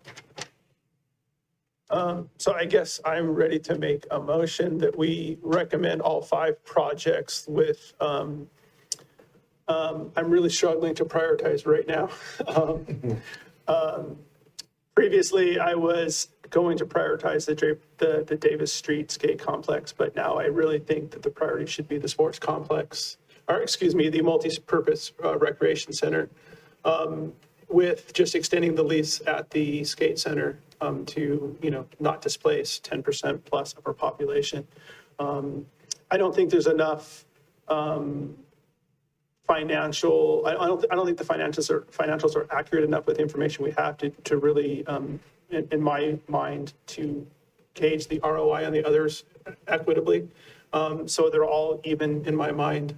So I guess I'm ready to make a motion that we recommend all 5 projects with, I'm really struggling to prioritize right now. Previously, I was going to prioritize the Davis Street Skate Complex, but now I really think that the priority should be the sports complex, the multi-purpose recreation center, with just extending the lease at the skate center to, not displace 10% plus of our population. I don't think there's enough financial, I don't think the financials are accurate enough with the information we have to really, in my mind, to gauge the ROI on the others equitably. So they're all even in my mind.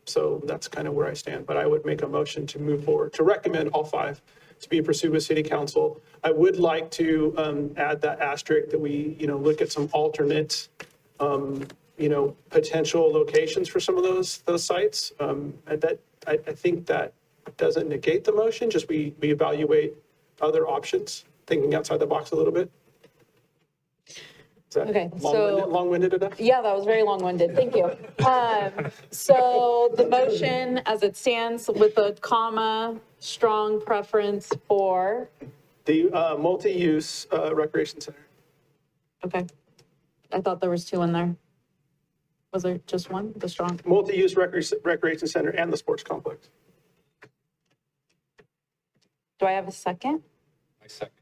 So that's kind of where I stand. But I would make a motion to move forward, to recommend all 5 to be pursued with City Council. I would like to add that asterisk that we, look at some alternate, potential locations for some of those sites. I think that doesn't negate the motion, just we evaluate other options, thinking outside the box a little bit. Is that Okay, so- long-winded enough? Yeah, that was very long-winded. Thank you. So the motion as it stands with a comma, strong preference for, The multi-use recreation center. okay. I thought there was 2 in there. Was there just one, the strong? Multi-use recreation center and the sports complex. Do I have a second? I second.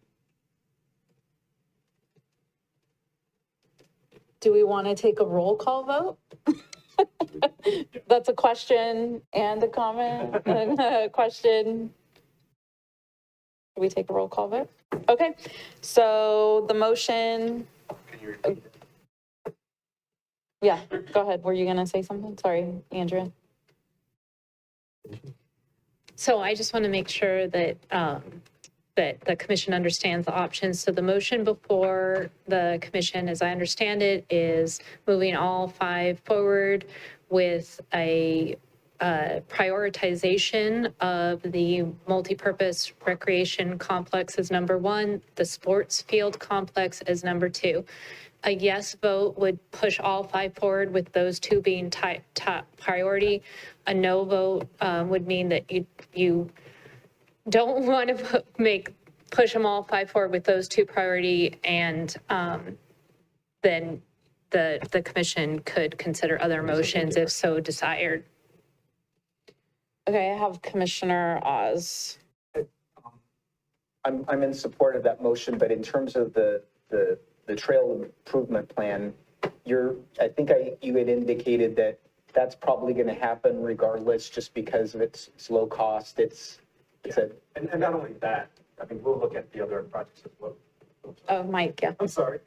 Do we want to take a roll call vote? That's a question and a comment and a question. Do we take a roll call vote? Okay, so the motion. Yeah, go ahead. Were you going to say something? Sorry, Andrea. So I just want to make sure that that the commission understands the options. So the motion before the commission, as I understand it, is moving all 5 forward with a prioritization of the multipurpose recreation complex as number 1, the sports field complex as number 2. A yes vote would push all 5 forward with those 2 being top priority. A no vote would mean that you don't want to push them all 5 forward with those 2 priority, and then the commission could consider other motions if so desired. Okay, I have Commissioner Oz. I'm in support of that motion, but in terms of the trail improvement plan, I think you had indicated that that's probably going to happen regardless, just because of its low cost. And not only that, I mean, we'll look at the other projects as well. Oh, Mike, yeah. I'm sorry.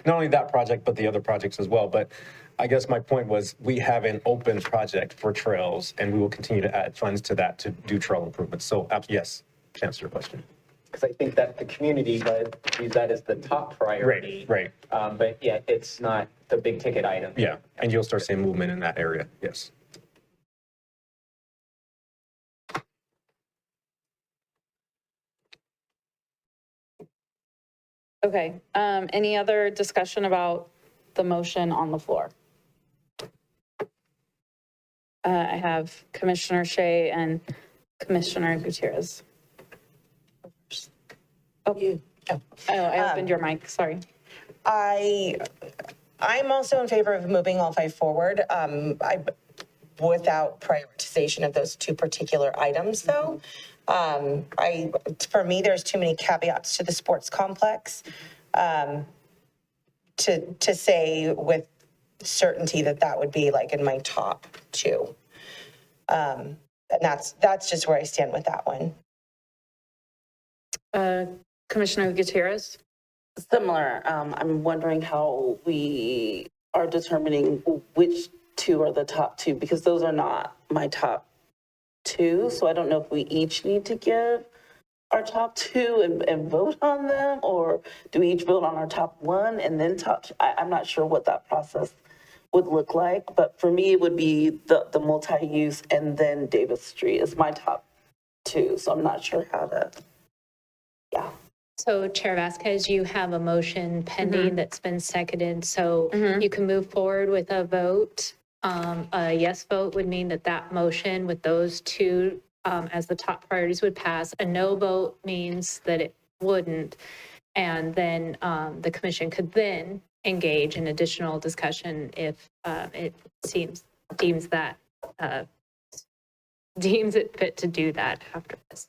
Not only that project, but the other projects as well. But I guess my point was, we have an open project for trails, and we will continue to add funds to that to do trail improvements. So yes, to answer your question. Because I think that the community views that as the top priority. Right. But yeah, it's not the big ticket item. Yeah, and you'll start seeing movement in that area, yes. Okay, any other discussion about the motion on the floor? I have Commissioner Shea and Commissioner Gutierrez. Oh, I opened your mic, sorry. I'm also in favor of moving all 5 forward, without prioritization of those 2 particular items, though. For me, there's too many caveats to the sports complex to say with certainty that would be like in my top 2. And that's just where I stand with that one. Commissioner Gutierrez? Similar, I'm wondering how we are determining which 2 are the top 2, because those are not my top 2. So I don't know if we each need to give our top 2 and vote on them, or do we each vote on our top 1 and then top 2? I'm not sure what that process would look like, but for me, it would be the multi-use and then Davis Street is my top 2. So I'm not sure how to, yeah. So Chair Vasquez, you have a motion pending that's been seconded, so you can move forward with a vote. A yes vote would mean that motion with those 2 as the top priorities would pass. A no vote means that it wouldn't. And then the commission could then engage in additional discussion if it deems it fit to do that after this.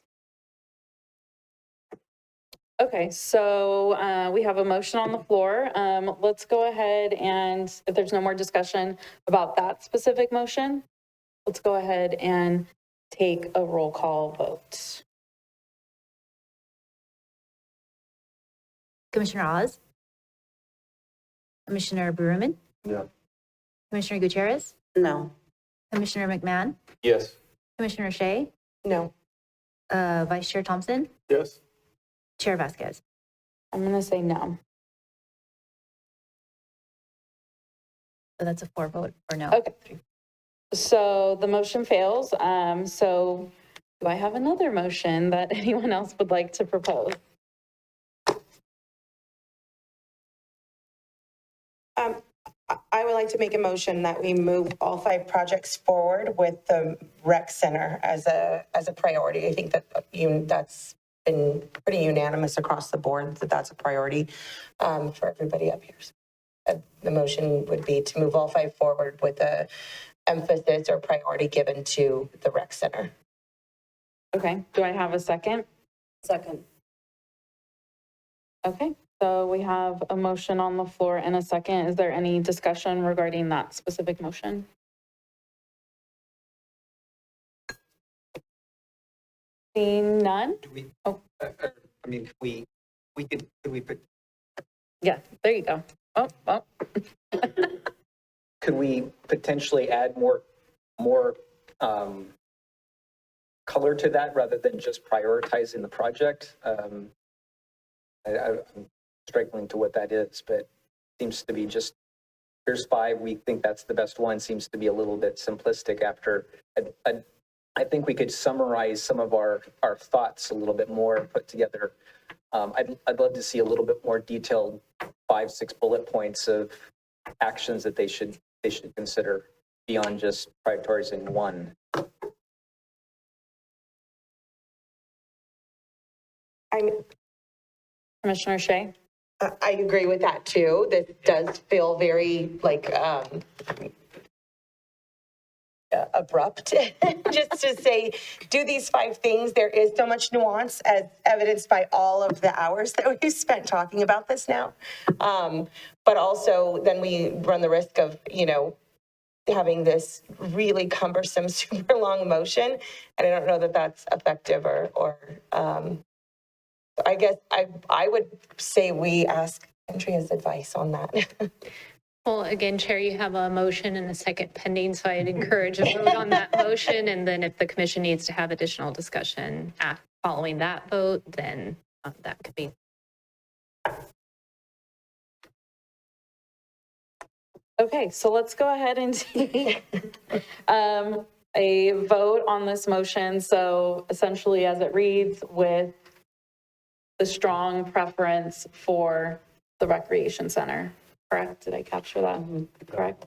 Okay, so we have a motion on the floor. Let's go ahead and, if there's no more discussion about that specific motion, let's go ahead and take a roll call vote. Commissioner Oz? Commissioner Berman? Yeah. Commissioner Gutierrez? No. Commissioner McMahon? Yes. Commissioner Shea? No. Vice Chair Thompson? Yes. Chair Vasquez? I'm going to say no. So that's a 4 vote or no? Okay. So the motion fails. So do I have another motion that anyone else would like to propose? I would like to make a motion that we move all 5 projects forward with the rec center as a priority. I think that's been pretty unanimous across the board that that's a priority for everybody up here. So, the motion would be to move all 5 forward with a emphasis or priority given to the rec center. Okay, do I have a second? Second. Okay, so we have a motion on the floor and a second. Is there any discussion regarding that specific motion? Seeing none? I mean, could we put, Yeah, there you go. Oh. could we potentially add more color to that rather than just prioritizing the project. I'm struggling to what that is, but seems to be just, here's 5, we think that's the best one, seems to be a little bit simplistic after. I think we could summarize some of our thoughts a little bit more, put together. I'd love to see a little bit more detailed 5, 6 bullet points of actions that they should consider beyond just prioritizing one. Commissioner Shea? I agree with that too. That does feel very like abrupt, just to say, do these 5 things. There is so much nuance as evidenced by all of the hours that we've spent talking about this now. But also then we run the risk of, having this really cumbersome, super long motion. And I don't know that that's effective or I guess I would say we ask Andrea's advice on that. Well, again, Chair, you have a motion and a second pending, so I'd encourage a vote on that motion. And then if the commission needs to have additional discussion following that vote, then that could be. Okay, so let's go ahead and take a vote on this motion. So essentially, as it reads, with the strong preference for the recreation center, correct? Did I capture that? Correct?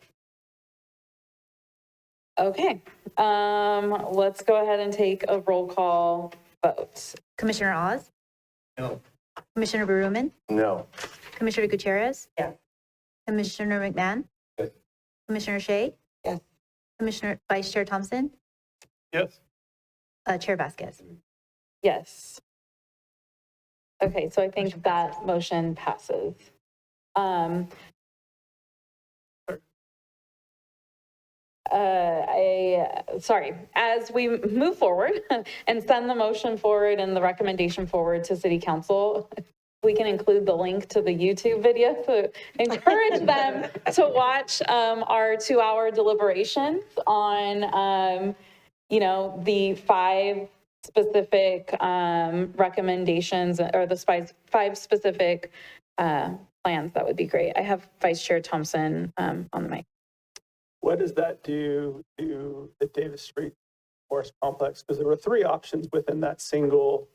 Okay, let's go ahead and take a roll call vote. Commissioner Oz? No. Commissioner Berruman? No. Commissioner Gutierrez? Yeah. Commissioner McMahon? Yes. Commissioner Shea? Yes. Commissioner Vice Chair Thompson? Yes. Chair Vasquez? Yes. Okay, so I think that motion passes. Sorry, as we move forward and send the motion forward and the recommendation forward to City Council, we can include the link to the YouTube video to encourage them to watch our 2-hour deliberations on, the 5 specific recommendations or the 5 specific plans. That would be great. I have Vice Chair Thompson on the mic. What does that do to the Davis Street Forest Complex? Because there were 3 options within that single,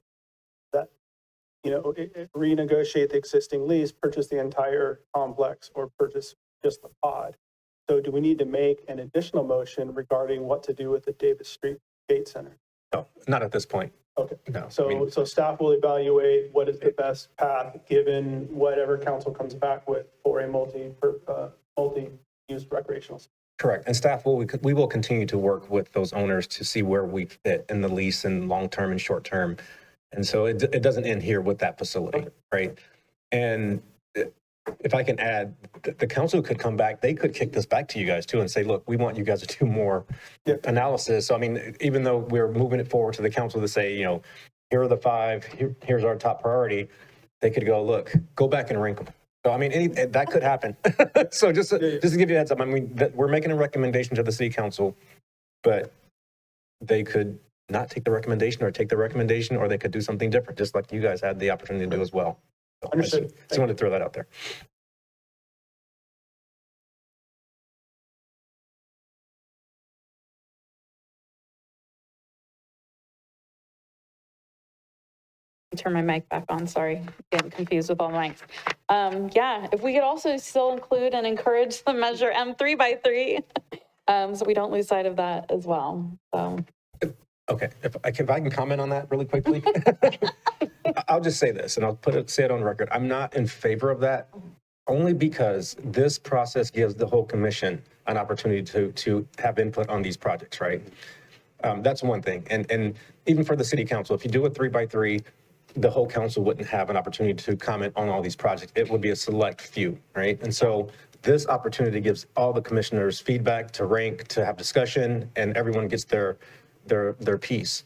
renegotiate the existing lease, purchase the entire complex, or purchase just the pod. So do we need to make an additional motion regarding what to do with the Davis Street Gate Center? No, not at this point. Okay. No. So staff will evaluate what is the best path, given whatever council comes back with for a multi-use recreational. Correct. And staff we will continue to work with those owners to see where we fit in the lease and long-term and short-term. And so it doesn't end here with that facility, right? And if I can add, the council could come back, they could kick this back to you guys too and say, look, we want you guys to do more analysis. So, I mean, even though we're moving it forward to the council to say, here are the 5, here's our top priority, they could go, look, go back and rank them. So, I mean, that could happen. So just to give you a heads up, I mean, we're making a recommendation to the city council, but they could not take the recommendation or take the recommendation, or they could do something different, just like you guys had the opportunity to do as well. So Understood. Just wanted to throw that out there. Turn my mic back on, sorry, getting confused with all the mics. Yeah, if we could also still include and encourage the measure M3x3, so we don't lose sight of that as well, so. Okay, if I can comment on that really quickly. I'll just say this, and I'll say it on record. I'm not in favor of that, only because this process gives the whole commission an opportunity to have input on these projects, right? That's one thing. And even for the city council, if you do a 3x3, the whole council wouldn't have an opportunity to comment on all these projects. It would be a select few, right? And so this opportunity gives all the commissioners feedback, to rank, to have discussion, and everyone gets their piece.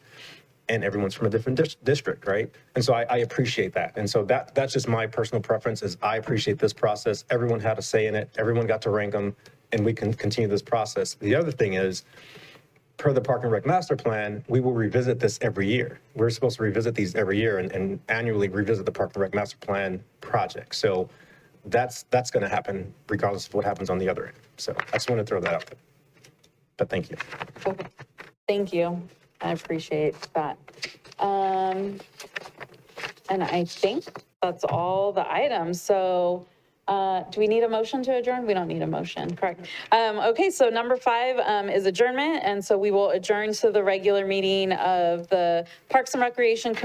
And everyone's from a different district, right? And so I appreciate that. And so that's just my personal preference, is I appreciate this process. Everyone had a say in it. Everyone got to rank them, and we can continue this process. The other thing is, per the Park and Rec Master Plan, we will revisit this every year. We're supposed to revisit these every year and annually revisit the Park and Rec Master Plan project. So that's going to happen regardless of what happens on the other end. So I just want to throw that out there. But thank you. Okay. Thank you. I appreciate that. And I think that's all the items. So do we need a motion to adjourn? We don't need a motion, correct? Okay, so number 5 is adjournment. And so we will adjourn to the regular meeting of the Parks and Recreation